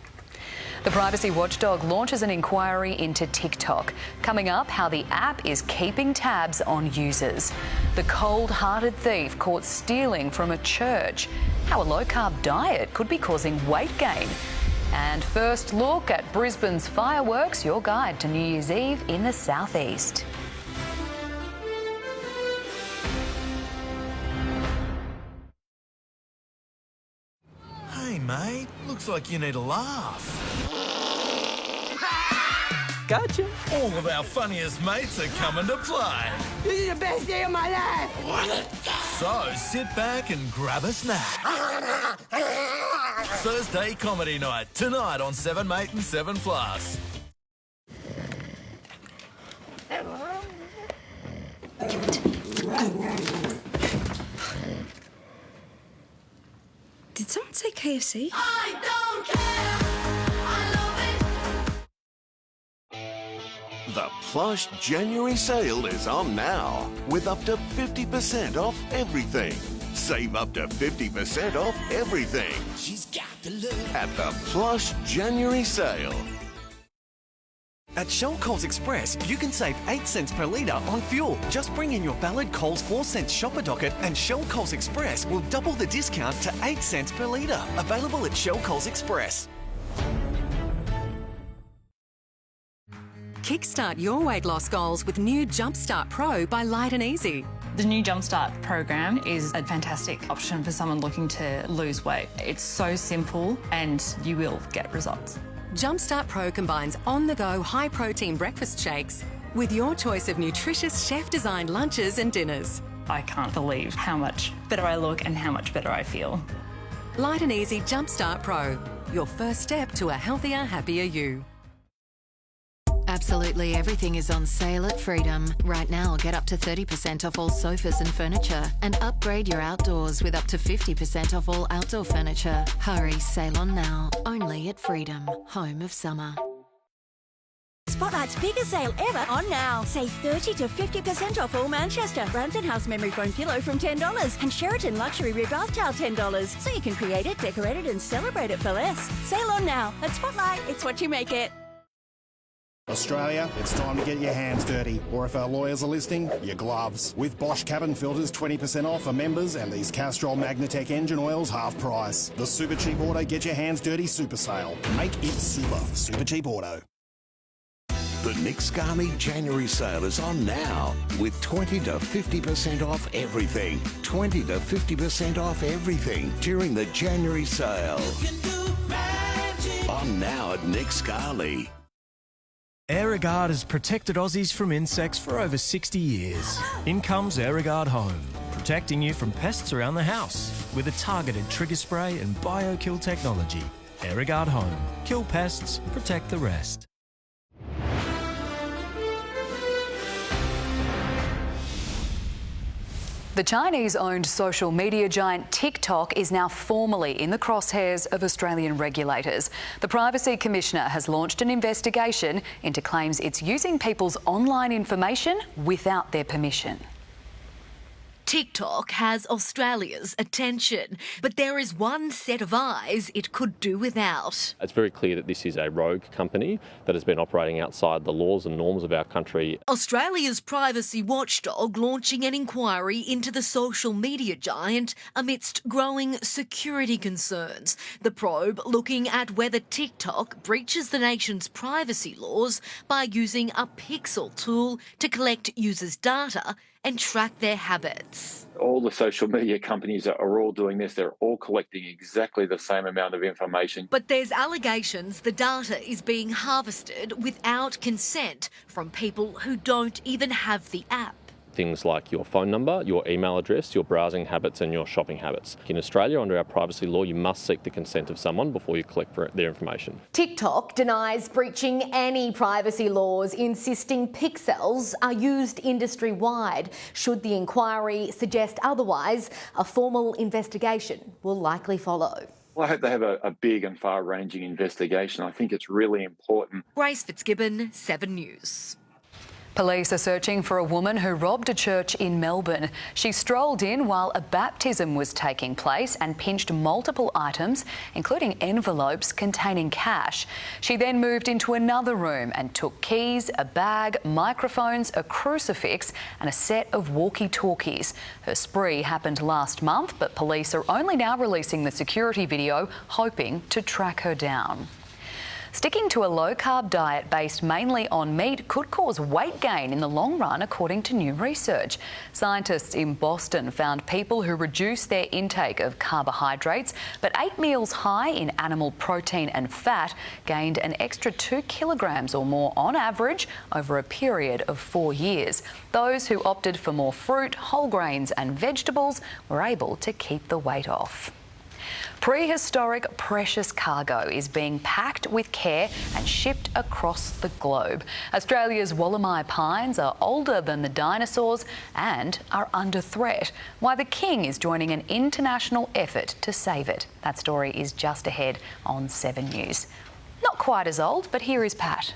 [SPEAKER 2] The privacy watchdog launches an inquiry into TikTok. Coming up, how the app is keeping tabs on users. The cold-hearted thief caught stealing from a church. How a low-carb diet could be causing weight gain. And first look at Brisbane's fireworks, your guide to New Year's Eve in the southeast.
[SPEAKER 30] Hey, mate, looks like you need a laugh.
[SPEAKER 1] Gotcha.
[SPEAKER 5] All of our funniest mates are coming to play.
[SPEAKER 9] This is the best day of my life.
[SPEAKER 5] So sit back and grab a snack. Thursday comedy night, tonight on 7 Mate and 7 Plus.
[SPEAKER 10] Did someone say KFC?
[SPEAKER 16] I don't care.
[SPEAKER 13] The Plush January sale is on now with up to 50% off everything. Save up to 50% off everything.
[SPEAKER 16] She's got the look.
[SPEAKER 13] At the Plush January sale.
[SPEAKER 20] At Shell Coles Express, you can save 8 cents per litre on fuel. Just bring in your valid Coles 4 cents shopper docket and Shell Coles Express will double the discount to 8 cents per litre. Available at Shell Coles Express.
[SPEAKER 18] Kickstart your weight loss goals with new Jumpstart Pro by Light and Easy.
[SPEAKER 21] The new Jumpstart program is a fantastic option for someone looking to lose weight. It's so simple and you will get results.
[SPEAKER 18] Jumpstart Pro combines on-the-go high-protein breakfast shakes with your choice of nutritious chef-designed lunches and dinners.
[SPEAKER 21] I can't believe how much better I look and how much better I feel.
[SPEAKER 18] Light and Easy Jumpstart Pro, your first step to a healthier, happier you.
[SPEAKER 22] Absolutely everything is on sale at Freedom. Right now, get up to 30% off all sofas and furniture and upgrade your outdoors with up to 50% off all outdoor furniture. Hurry, sale on now. Only at Freedom, home of summer.
[SPEAKER 26] Spotlight's biggest sale ever on now. Save 30 to 50% off all Manchester. Brampton House memory foam pillow from $10 and Sheraton luxury rib bath towel $10. So you can create it, decorate it and celebrate it for less. Sale on now. At Spotlight, it's what you make it.
[SPEAKER 27] Australia, it's time to get your hands dirty. Or if our lawyers are listening, your gloves. With Bosch cabin filters 20% off for members and these Castrol Magnatec engine oils half price. The Super Cheap Auto Get Your Hands Dirty Super Sale. Make it super. Super Cheap Auto.
[SPEAKER 13] The Nick Scali January sale is on now with 20 to 50% off everything. 20 to 50% off everything during the January sale. On now at Nick Scali.
[SPEAKER 28] Airguard has protected Aussies from insects for over 60 years. In comes Airguard Home, protecting you from pests around the house with a targeted trigger spray and biokill technology. Airguard Home. Kill pests, protect the rest.
[SPEAKER 2] The Chinese-owned social media giant TikTok is now formally in the crosshairs of Australian regulators. The Privacy Commissioner has launched an investigation into claims it's using people's online information without their permission.
[SPEAKER 29] TikTok has Australia's attention, but there is one set of eyes it could do without.
[SPEAKER 31] It's very clear that this is a rogue company that has been operating outside the laws and norms of our country.
[SPEAKER 29] Australia's privacy watchdog launching an inquiry into the social media giant amidst growing security concerns. The probe looking at whether TikTok breaches the nation's privacy laws by using a pixel tool to collect users' data and track their habits.
[SPEAKER 33] All the social media companies are all doing this. They're all collecting exactly the same amount of information.
[SPEAKER 29] But there's allegations the data is being harvested without consent from people who don't even have the app.
[SPEAKER 31] Things like your phone number, your email address, your browsing habits and your shopping habits. In Australia, under our privacy law, you must seek the consent of someone before you collect their information.
[SPEAKER 34] TikTok denies breaching any privacy laws, insisting pixels are used industry-wide. Should the inquiry suggest otherwise, a formal investigation will likely follow.
[SPEAKER 33] Well, I hope they have a big and far-ranging investigation. I think it's really important.
[SPEAKER 29] Grace Fitzgibbon, 7 News.
[SPEAKER 2] Police are searching for a woman who robbed a church in Melbourne. She strolled in while a baptism was taking place and pinched multiple items, including envelopes containing cash. She then moved into another room and took keys, a bag, microphones, a crucifix and a set of walkie-talkies. Her spree happened last month, but police are only now releasing the security video, hoping to track her down. Sticking to a low-carb diet based mainly on meat could cause weight gain in the long run, according to new research. Scientists in Boston found people who reduced their intake of carbohydrates but ate meals high in animal protein and fat gained an extra 2 kilograms or more on average over a period of 4 years. Those who opted for more fruit, whole grains and vegetables were able to keep the weight off. Prehistoric precious cargo is being packed with care and shipped across the globe. Australia's Wallamai pines are older than the dinosaurs and are under threat. Why the King is joining an international effort to save it. That story is just ahead on 7 News. Not quite as old, but here is Pat.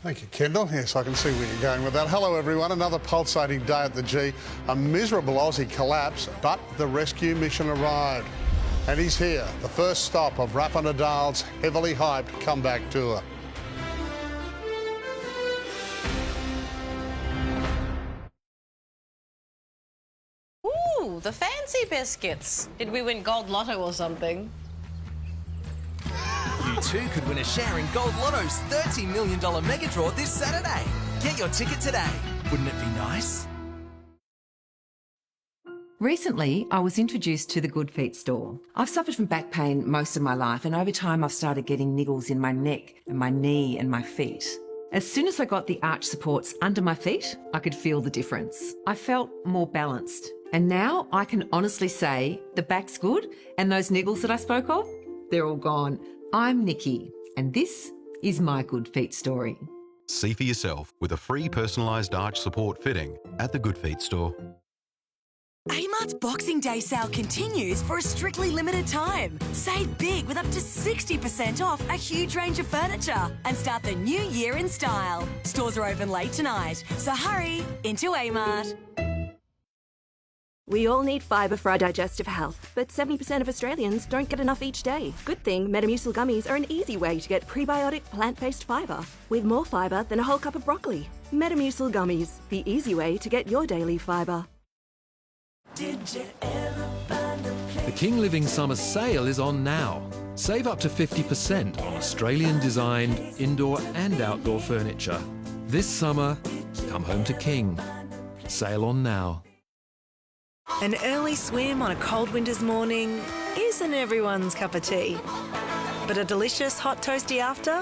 [SPEAKER 1] Thank you, Kendall. Yes, I can see where you're going with that. Hello, everyone. Another pulsating day at the G. A miserable Aussie collapse, but the rescue mission arrived. And he's here, the first stop of Rafa Nadal's heavily hyped comeback tour.
[SPEAKER 3] Ooh, the fancy biscuits. Did we win Gold Lotto or something?
[SPEAKER 5] You too could win a share in Gold Lotto's $30 million mega draw this Saturday. Get your ticket today. Wouldn't it be nice?
[SPEAKER 4] Recently, I was introduced to the Good Feet store. I've suffered from back pain most of my life, and over time I've started getting niggles in my neck and my knee and my feet. As soon as I got the arch supports under my feet, I could feel the difference. I felt more balanced. And now I can honestly say the back's good, and those niggles that I spoke of, they're all gone. I'm Nikki, and this is my Good Feet story.
[SPEAKER 6] See for yourself with a free personalised arch support fitting at the Good Feet store.
[SPEAKER 7] Amart's Boxing Day sale continues for a strictly limited time. Save big with up to 60% off a huge range of furniture and start the new year in style. Stores are open late tonight, so hurry into Amart.
[SPEAKER 8] We all need fibre for our digestive health, but 70% of Australians don't get enough each day. Good thing Metamucil gummies are an easy way to get prebiotic plant-based fibre, with more fibre than a whole cup of broccoli. Metamucil gummies, the easy way to get your daily fibre.
[SPEAKER 10] The King Living Summer Sale is on now. Save up to 50% on Australian-designed indoor and outdoor furniture. This summer, come home to King. Sale on now.
[SPEAKER 11] An early swim on a cold winter's morning isn't everyone's cup of tea. But a delicious hot toasty after?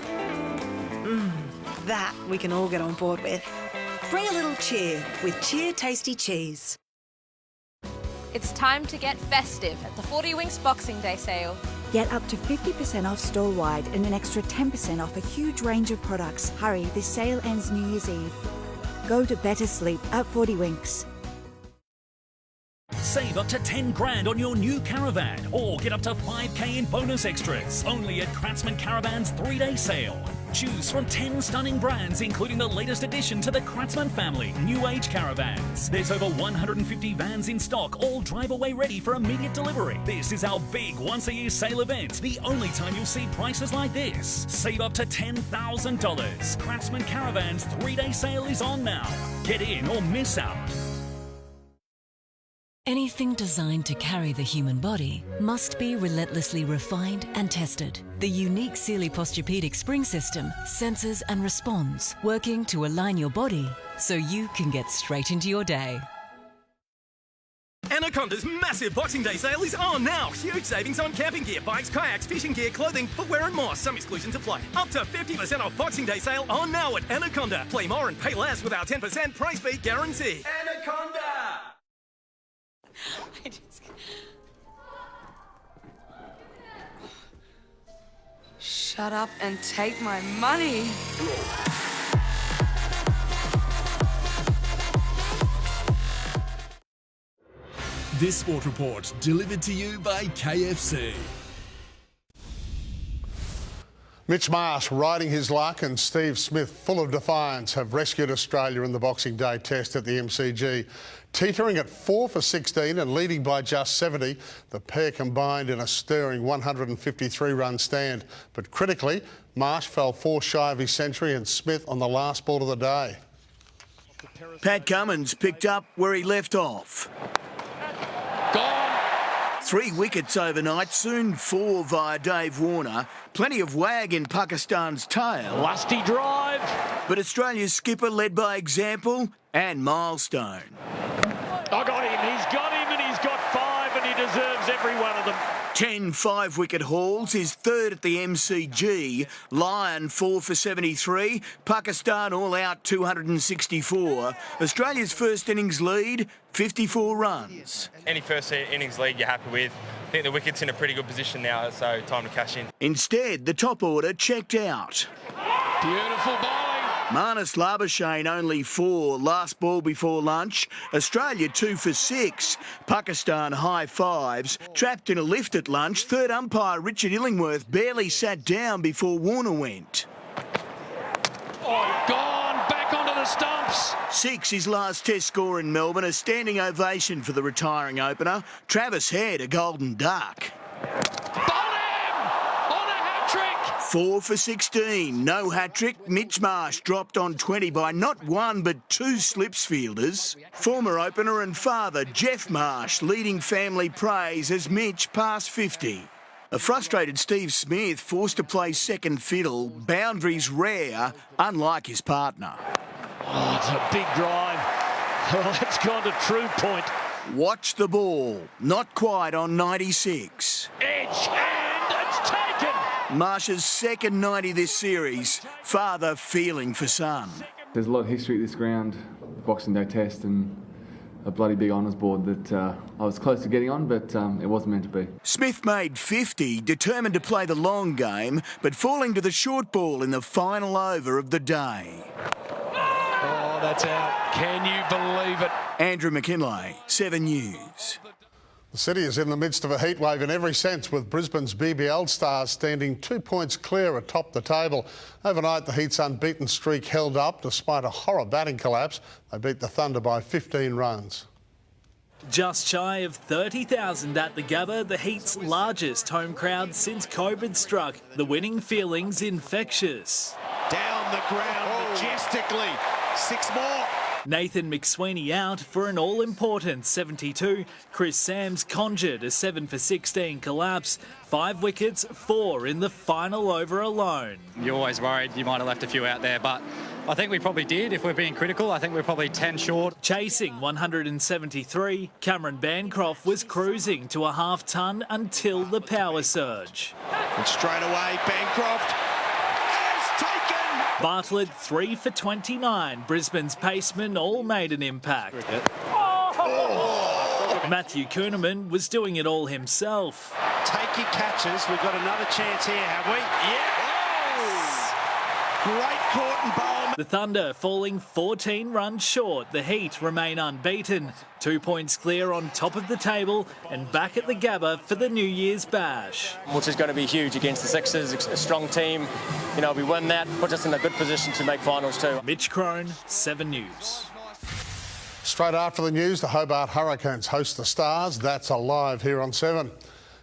[SPEAKER 11] That we can all get on board with. Bring a little cheer with Cheer Tasty Cheese.
[SPEAKER 12] It's time to get festive at the 40 Winks Boxing Day sale.
[SPEAKER 14] Get up to 50% off store-wide and an extra 10% off a huge range of products. Hurry, this sale ends New Year's Eve. Go to better sleep at 40 Winks.
[SPEAKER 15] Save up to 10 grand on your new Caravan or get up to 5k in bonus extras only at Craftsman Caravan's 3-day sale. Choose from 10 stunning brands, including the latest addition to the Craftsman family, New Age Caravans. There's over 150 vans in stock, all drive-away ready for immediate delivery. This is our big once-a-year sale event, the only time you'll see prices like this. Save up to $10,000. Craftsman Caravan's 3-day sale is on now. Get in or miss out.
[SPEAKER 18] Anything designed to carry the human body must be relentlessly refined and tested. The unique Sealy Posturepedic spring system senses and responds, working to align your body so you can get straight into your day.
[SPEAKER 19] Anaconda's massive Boxing Day sale is on now. Huge savings on camping gear, bikes, kayaks, fishing gear, clothing, footwear and more. Some exclusions apply. Up to 50% off Boxing Day sale on now at Anaconda. Play more and pay less with our 10% price beat guarantee. Anaconda!
[SPEAKER 23] Shut up and take my money.
[SPEAKER 5] This Sport Report delivered to you by KFC.
[SPEAKER 1] Mitch Marsh riding his luck and Steve Smith full of defiance have rescued Australia in the Boxing Day test at the MCG. Teetering at 4 for 16 and leading by just 70, the pair combined in a stirring 153-run stand. But critically, Marsh fell 4 shy of his century and Smith on the last ball of the day.
[SPEAKER 32] Pat Cummins picked up where he left off.
[SPEAKER 35] Gone.
[SPEAKER 9] 3 wickets overnight, soon 4 via Dave Warner. Plenty of wag in Pakistan's tail.
[SPEAKER 15] Lusty drive.
[SPEAKER 9] But Australia's skipper led by example and milestone.
[SPEAKER 15] I got him. He's got him and he's got 5 and he deserves every one of them.
[SPEAKER 9] 10 5-wicket hauls, his third at the MCG. Lion 4 for 73. Pakistan all out 264. Australia's first innings lead, 54 runs.
[SPEAKER 13] Any first innings lead you're happy with. I think the wicket's in a pretty good position now, so time to cash in.
[SPEAKER 9] Instead, the top order checked out.
[SPEAKER 15] Beautiful bowling.
[SPEAKER 9] Marnus Labuschagne only 4, last ball before lunch. Australia 2 for 6. Pakistan high 5s. Trapped in a lift at lunch, third umpire Richard Illingworth barely sat down before Warner went.
[SPEAKER 15] Oh, gone, back onto the stumps.
[SPEAKER 9] 6, his last test score in Melbourne, a standing ovation for the retiring opener. Travis Head, a golden duck. 4 for 16, no hat-trick. Mitch Marsh dropped on 20 by not one but 2 slips fielders. Former opener and father Jeff Marsh leading family praise as Mitch passed 50. A frustrated Steve Smith forced to play second fiddle, boundaries rare, unlike his partner.
[SPEAKER 15] Oh, it's a big drive. Oh, it's gone to true point.
[SPEAKER 9] Watch the ball, not quite on 96.
[SPEAKER 15] Edge and it's taken.
[SPEAKER 9] Marsh's second 90 this series, father feeling for son.
[SPEAKER 16] There's a lot of history at this ground, Boxing Day test and a bloody big honours board that I was close to getting on, but it wasn't meant to be.
[SPEAKER 9] Smith made 50, determined to play the long game, but falling to the short ball in the final over of the day.
[SPEAKER 15] Oh, that's out. Can you believe it?
[SPEAKER 9] Andrew McKinlay, 7 News.
[SPEAKER 1] The city is in the midst of a heatwave in every sense, with Brisbane's BBL Stars standing 2 points clear atop the table. Overnight, the Heat's unbeaten streak held up despite a horror batting collapse. They beat the Thunder by 15 runs.
[SPEAKER 15] Just shy of 30,000 at the Gabba, the Heat's largest home crowd since COVID struck. The winning feeling's infectious.
[SPEAKER 17] Down the ground majestically. 6 more.
[SPEAKER 15] Nathan McSweeney out for an all-important 72. Chris Sams conjured a 7 for 16 collapse. 5 wickets, 4 in the final over alone.
[SPEAKER 20] You're always worried you might have left a few out there, but I think we probably did. If we're being critical, I think we're probably 10 short.
[SPEAKER 15] Chasing 173, Cameron Bancroft was cruising to a half-ton until the power surge.
[SPEAKER 17] And straight away, Bancroft has taken.
[SPEAKER 15] Bartlett 3 for 29. Brisbane's pacemen all made an impact. Matthew Kuhneman was doing it all himself.
[SPEAKER 17] Take your catches. We've got another chance here, have we? Yes! Great caught and bowl.
[SPEAKER 15] The Thunder falling 14 runs short. The Heat remain unbeaten. 2 points clear on top of the table and back at the Gabba for the New Year's Bash.
[SPEAKER 20] Which is going to be huge against the Sixers, a strong team. You know, we win that, puts us in a good position to make finals too.
[SPEAKER 15] Mitch Crone, 7 News.
[SPEAKER 1] Straight after the news, the Hobart Hurricanes host the Stars. That's alive here on 7.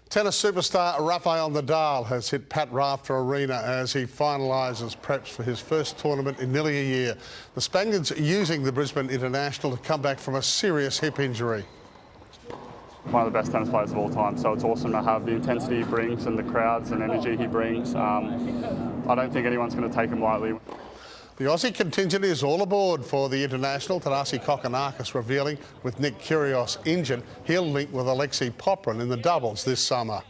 [SPEAKER 1] Tennis superstar Rafael Nadal has hit Pat Rafter Arena as he finalises preps for his first tournament in nearly a year. The Spaniard's using the Brisbane International to come back from a serious hip injury.
[SPEAKER 21] One of the best tennis players of all time, so it's awesome to have the intensity he brings and the crowds and energy he brings. I don't think anyone's going to take him lightly.
[SPEAKER 1] The Aussie contingent is all aboard for the International. Tanasi Kokonakis revealing with Nick Kyrgios injured, he'll link with Alexei Popyrin in the doubles this summer.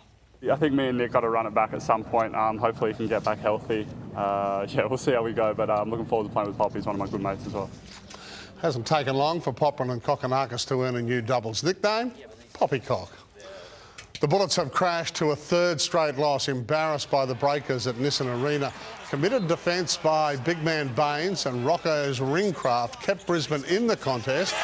[SPEAKER 21] I think me and Nick got to run it back at some point. Hopefully he can get back healthy. We'll see how we go, but I'm looking forward to playing with Poppy. He's one of my good mates as well.
[SPEAKER 1] Hasn't taken long for Popyrin and Kokonakis to earn a new doubles nickname, Poppycock. The Bullets have crashed to a third straight loss, embarrassed by the Breakers at Nissan Arena. Committed defence by big man Baines and Rocco's Ringcraft kept Brisbane in the contest.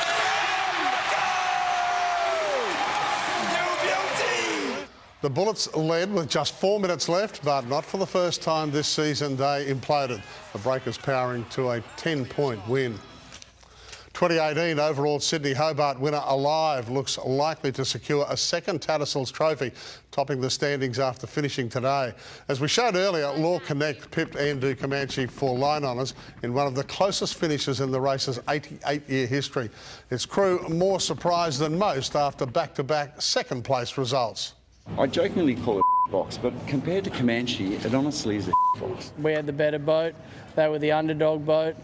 [SPEAKER 1] The Bullets led with just 4 minutes left, but not for the first time this season they imploded. The Breakers powering to a 10-point win. 2018 overall Sydney Hobart winner Alive looks likely to secure a second Tattersalls trophy, topping the standings after finishing today. As we showed earlier, Law Connect pipped Andu Comanche for line honours in one of the closest finishes in the race's 88-year history. Its crew more surprised than most after back-to-back second-place results.
[SPEAKER 2] I jokingly call it a box, but compared to Comanche, it honestly is a box.
[SPEAKER 3] We had the better boat, they were the underdog boat,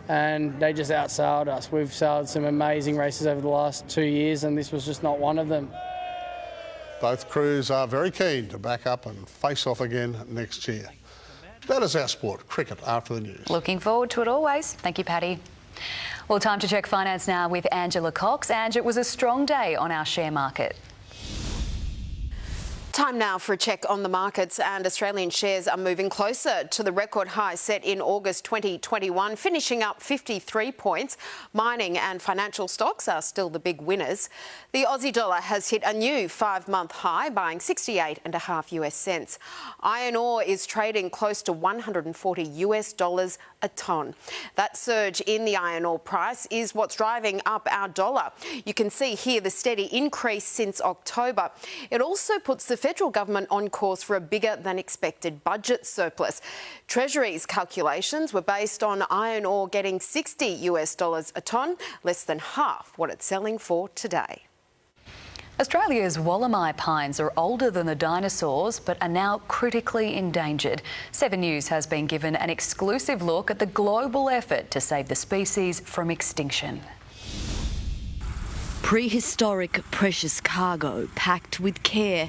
[SPEAKER 3] and they just outsailed us. We've sailed some amazing races over the last 2 years, and this was just not one of them.
[SPEAKER 1] Both crews are very keen to back up and face off again next year. That is our sport, cricket, after the news.
[SPEAKER 22] Looking forward to it always. Thank you, Paddy. Well, time to check finance now with Angela Cox. Ange, it was a strong day on our share market.
[SPEAKER 24] Time now for a check on the markets, and Australian shares are moving closer to the record high set in August 2021, finishing up 53 points. Mining and financial stocks are still the big winners. The Aussie dollar has hit a new 5-month high, buying 68.5 US cents. Iron ore is trading close to $140 a tonne. That surge in the iron ore price is what's driving up our dollar. You can see here the steady increase since October. It also puts the federal government on course for a bigger than expected budget surplus. Treasury's calculations were based on iron ore getting $60 a tonne, less than half what it's selling for today.
[SPEAKER 22] Australia's Wollemi pines are older than the dinosaurs but are now critically endangered. 7 News has been given an exclusive look at the global effort to save the species from extinction.
[SPEAKER 7] Prehistoric precious cargo packed with care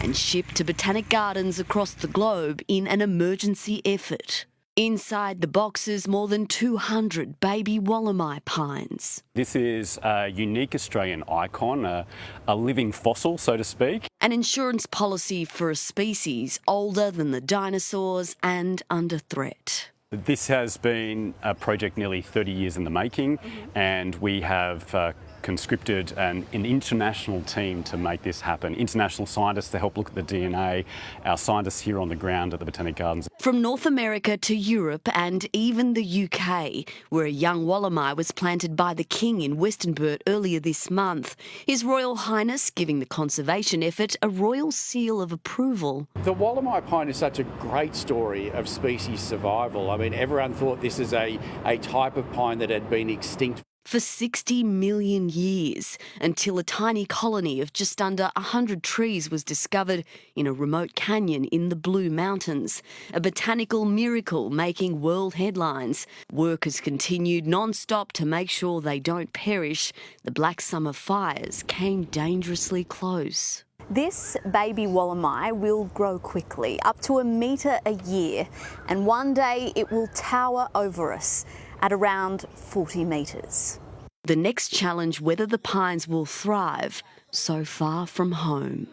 [SPEAKER 7] and shipped to botanic gardens across the globe in an emergency effort. Inside the boxes, more than 200 baby Wollemi pines.
[SPEAKER 25] This is a unique Australian icon, a living fossil, so to speak.
[SPEAKER 7] An insurance policy for a species older than the dinosaurs and under threat.
[SPEAKER 25] This has been a project nearly 30 years in the making, and we have conscripted an international team to make this happen. International scientists to help look at the DNA, our scientists here on the ground at the Botanic Gardens.
[SPEAKER 7] From North America to Europe and even the UK, where a young Wollemi was planted by the King in Westernburt earlier this month. His Royal Highness giving the conservation effort a royal seal of approval.
[SPEAKER 26] The Wollemi pine is such a great story of species survival. I mean, everyone thought this is a type of pine that had been extinct
[SPEAKER 7] for 60 million years, until a tiny colony of just under 100 trees was discovered in a remote canyon in the Blue Mountains. A botanical miracle making world headlines. Workers continued non-stop to make sure they don't perish. The Black Summer fires came dangerously close.
[SPEAKER 27] This baby Wollemi will grow quickly, up to 1 metre a year, and one day it will tower over us at around 40 metres.
[SPEAKER 7] The next challenge, whether the pines will thrive so far from home.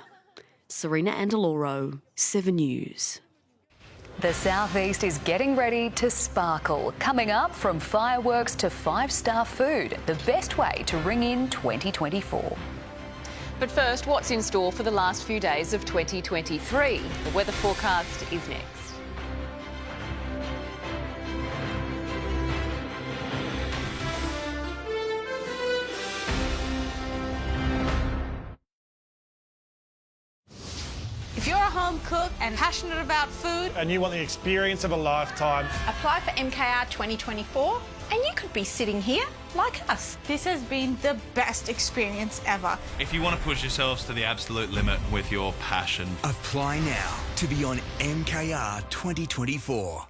[SPEAKER 7] Serena Andaloro, 7 News.
[SPEAKER 22] The southeast is getting ready to sparkle. Coming up, from fireworks to 5-star food, the best way to ring in 2024.
[SPEAKER 12] But first, what's in store for the last few days of 2023? The weather forecast is next.
[SPEAKER 28] If you're a home cook and passionate about food,
[SPEAKER 29] and you want the experience of a lifetime,
[SPEAKER 28] apply for MKR 2024 and you could be sitting here like us. This has been the best experience ever.
[SPEAKER 30] If you want to push yourselves to the absolute limit with your passion,
[SPEAKER 31] apply now to be on MKR 2024.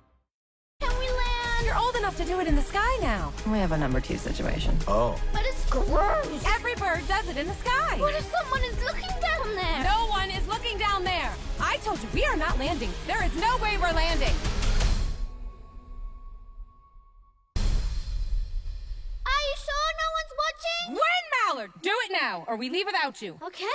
[SPEAKER 32] Can we land? You're old enough to do it in the sky now.
[SPEAKER 4] We have a number 2 situation.
[SPEAKER 31] Oh.
[SPEAKER 32] But it's gross. Every bird does it in the sky. What if someone is looking down there? No one is looking down there. I told you, we are not landing. There is no way we're landing. Are you sure no one's watching? Win, Mallard! Do it now, or we leave without you. Okay.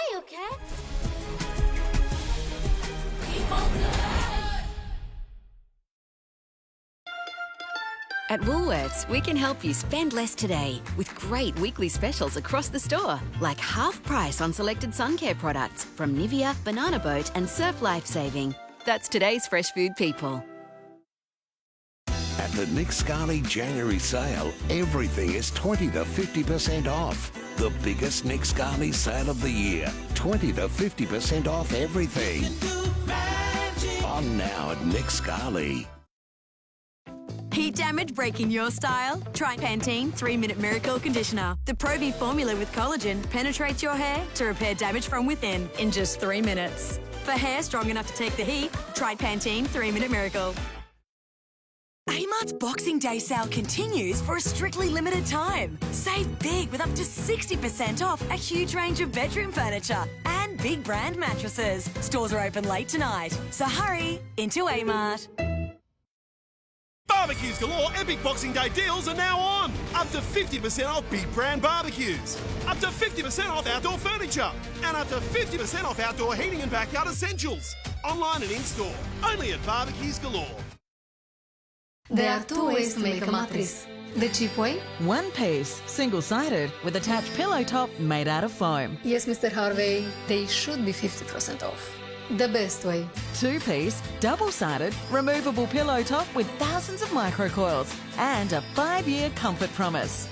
[SPEAKER 33] At Woolworths, we can help you spend less today with great weekly specials across the store, like half price on selected sun care products from Nivea, Banana Boat and Surf Life Saving. That's today's fresh food people.
[SPEAKER 5] At the Nick Scali January sale, everything is 20 to 50% off. The biggest Nick Scali sale of the year. 20 to 50% off everything. On now at Nick Scali.
[SPEAKER 7] Heat damage breaking your style? Try Pantene 3-Minute Miracle Conditioner. The Pro-V formula with collagen penetrates your hair to repair damage from within in just 3 minutes. For hair strong enough to take the heat, try Pantene 3-Minute Miracle. Amart's Boxing Day sale continues for a strictly limited time. Save big with up to 60% off a huge range of bedroom furniture and big brand mattresses. Stores are open late tonight, so hurry into Amart.
[SPEAKER 6] Barbecues galore epic Boxing Day deals are now on. Up to 50% off big brand barbecues. Up to 50% off outdoor furniture. And up to 50% off outdoor heating and backyard essentials. Online and in-store. Only at Barbecues Galore.
[SPEAKER 8] There are two ways to make a mattress. The cheap way?
[SPEAKER 9] One piece, single-sided, with attached pillow top made out of foam.
[SPEAKER 8] Yes, Mr. Harvey, they should be 50% off. The best way.
[SPEAKER 9] Two-piece, double-sided, removable pillow top with thousands of microcoils and a 5-year comfort promise.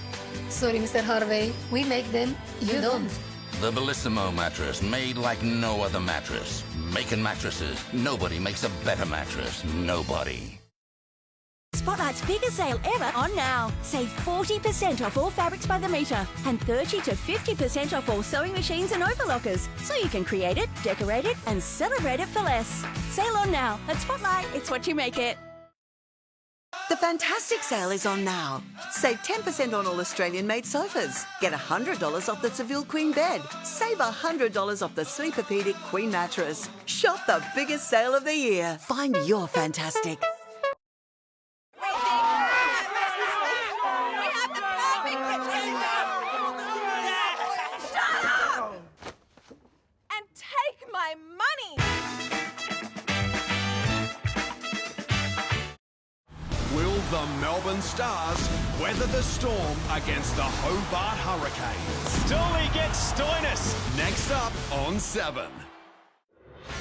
[SPEAKER 8] Sorry, Mr. Harvey, we make them, you don't.
[SPEAKER 10] The Bellissimo mattress, made like no other mattress. Making mattresses. Nobody makes a better mattress. Nobody.
[SPEAKER 11] Spotlight's biggest sale ever on now. Save 40% off all fabrics by the metre and 30 to 50% off all sewing machines and overlockers. So you can create it, decorate it and celebrate it for less. Sale on now. At Spotlight, it's what you make it.
[SPEAKER 13] The fantastic sale is on now. Save 10% on all Australian-made sofas. Get $100 off the Seville Queen bed. Save $100 off the Sleepopedic Queen mattress. Shop the biggest sale of the year. Find your fantastic.
[SPEAKER 28] My money!
[SPEAKER 6] Will the Melbourne Stars weather the storm against the Hobart Hurricanes?
[SPEAKER 29] Stolly gets Stoinis.
[SPEAKER 6] Next up on 7.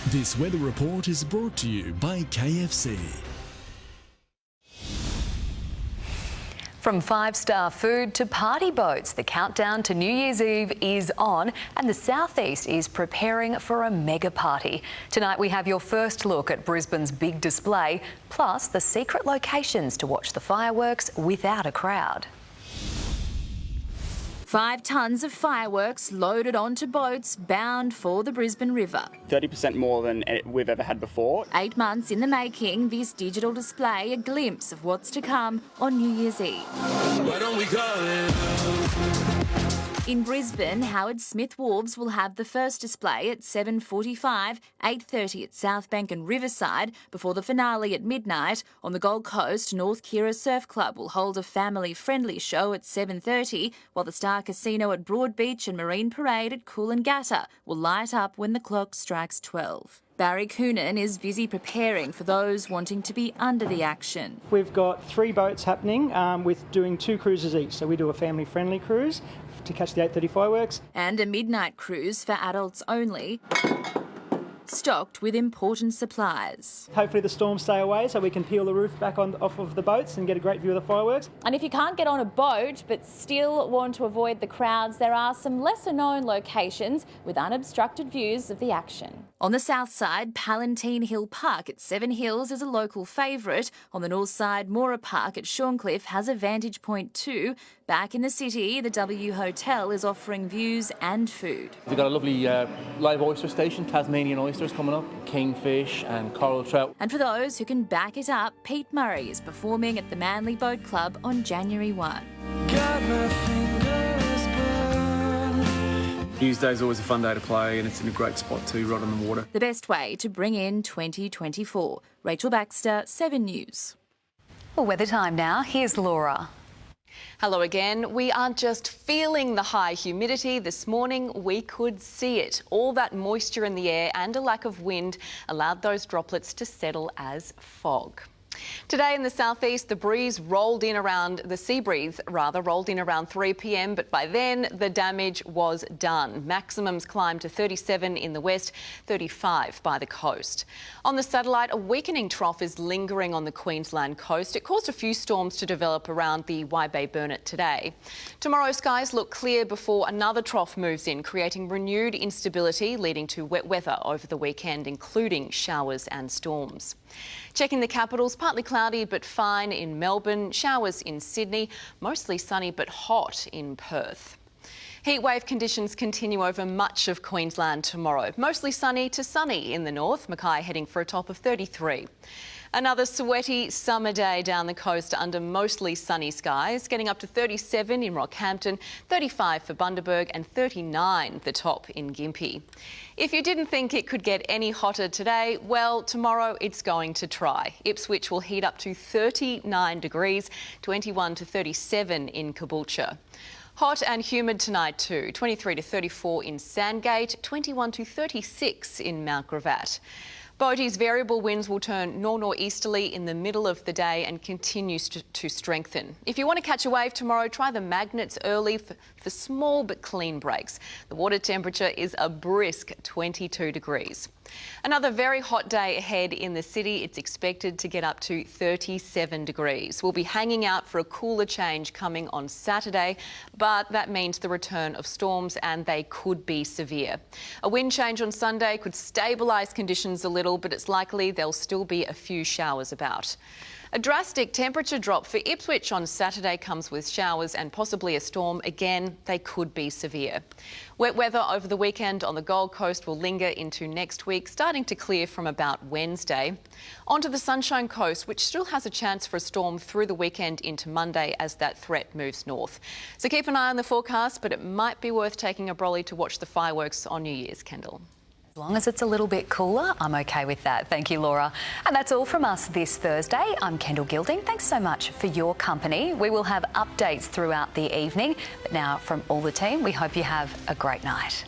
[SPEAKER 14] This weather report is brought to you by KFC.
[SPEAKER 22] From five-star food to party boats, the countdown to New Year's Eve is on and the Southeast is preparing for a mega party. Tonight we have your first look at Brisbane's big display, plus the secret locations to watch the fireworks without a crowd.
[SPEAKER 16] 5 tonnes of fireworks loaded onto boats bound for the Brisbane River.
[SPEAKER 17] 30% more than we've ever had before.
[SPEAKER 16] 8 months in the making, this digital display a glimpse of what's to come on New Year's Eve.
[SPEAKER 18] Why don't we call it?
[SPEAKER 16] In Brisbane, Howard Smith Wharves will have the first display at 7:45, 8:30 at South Bank and Riverside, before the finale at midnight. On the Gold Coast, North Kira Surf Club will hold a family-friendly show at 7:30, while the Star Casino at Broadbeach and Marine Parade at Coolangatta will light up when the clock strikes 12. Barry Coonan is busy preparing for those wanting to be under the action.
[SPEAKER 19] We've got 3 boats happening with doing 2 cruises each. So we do a family-friendly cruise to catch the 8:30 fireworks.
[SPEAKER 16] And a midnight cruise for adults only, stocked with important supplies.
[SPEAKER 19] Hopefully the storms stay away so we can peel the roof back off of the boats and get a great view of the fireworks.
[SPEAKER 23] And if you can't get on a boat but still want to avoid the crowds, there are some lesser known locations with unobstructed views of the action.
[SPEAKER 16] On the south side, Palantine Hill Park at Seven Hills is a local favourite. On the north side, Mora Park at Shorncliffe has a vantage point too. Back in the city, the W Hotel is offering views and food.
[SPEAKER 34] We've got a lovely live oyster station, Tasmanian oysters coming up, kingfish and coral trout.
[SPEAKER 16] And for those who can back it up, Pete Murray is performing at the Manly Boat Club on January 1.
[SPEAKER 34] News Day is always a fun day to play and it's in a great spot too, right on the water.
[SPEAKER 16] The best way to bring in 2024. Rachel Baxter, 7 News.
[SPEAKER 22] Well, weather time now. Here's Laura.
[SPEAKER 12] Hello again. We aren't just feeling the high humidity. This morning we could see it. All that moisture in the air and a lack of wind allowed those droplets to settle as fog. Today in the southeast, the sea breeze rolled in around 3 p.m, but by then the damage was done. Maximums climbed to 37 in the west, 35 by the coast. On the satellite, a weakening trough is lingering on the Queensland coast. It caused a few storms to develop around the Heatwave Burnett today. Tomorrow, skies look clear before another trough moves in, creating renewed instability, leading to wet weather over the weekend, including showers and storms. Checking the capitals, partly cloudy but fine in Melbourne, showers in Sydney, mostly sunny but hot in Perth. Heatwave conditions continue over much of Queensland tomorrow. Mostly sunny to sunny in the north, Mackay heading for a top of 33. Another sweaty summer day down the coast under mostly sunny skies, getting up to 37 in Rockhampton, 35 for Bundaberg and 39 the top in Gympie. If you didn't think it could get any hotter today, well, tomorrow it's going to try. Ipswich will heat up to 39 degrees, 21 to 37 in Caboolture. Hot and humid tonight too, 23 to 34 in Sandgate, 21 to 36 in Mount Gravatt. Boaties variable winds will turn nor-northeasterly in the middle of the day and continues to strengthen. If you want to catch a wave tomorrow, try the magnets early for small but clean breaks. The water temperature is a brisk 22 degrees. Another very hot day ahead in the city. It's expected to get up to 37 degrees. We'll be hanging out for a cooler change coming on Saturday, but that means the return of storms and they could be severe. A wind change on Sunday could stabilise conditions a little, but it's likely there'll still be a few showers about. A drastic temperature drop for Ipswich on Saturday comes with showers and possibly a storm. Again, they could be severe. Wet weather over the weekend on the Gold Coast will linger into next week, starting to clear from about Wednesday. Onto the Sunshine Coast, which still has a chance for a storm through the weekend into Monday as that threat moves north. So keep an eye on the forecast, but it might be worth taking a brolly to watch the fireworks on New Year's, Kendall.
[SPEAKER 22] As long as it's a little bit cooler, I'm okay with that. Thank you, Laura. And that's all from us this Thursday. I'm Kendall Gilding. Thanks so much for your company. We will have updates throughout the evening. But now, from all the team, we hope you have a great night.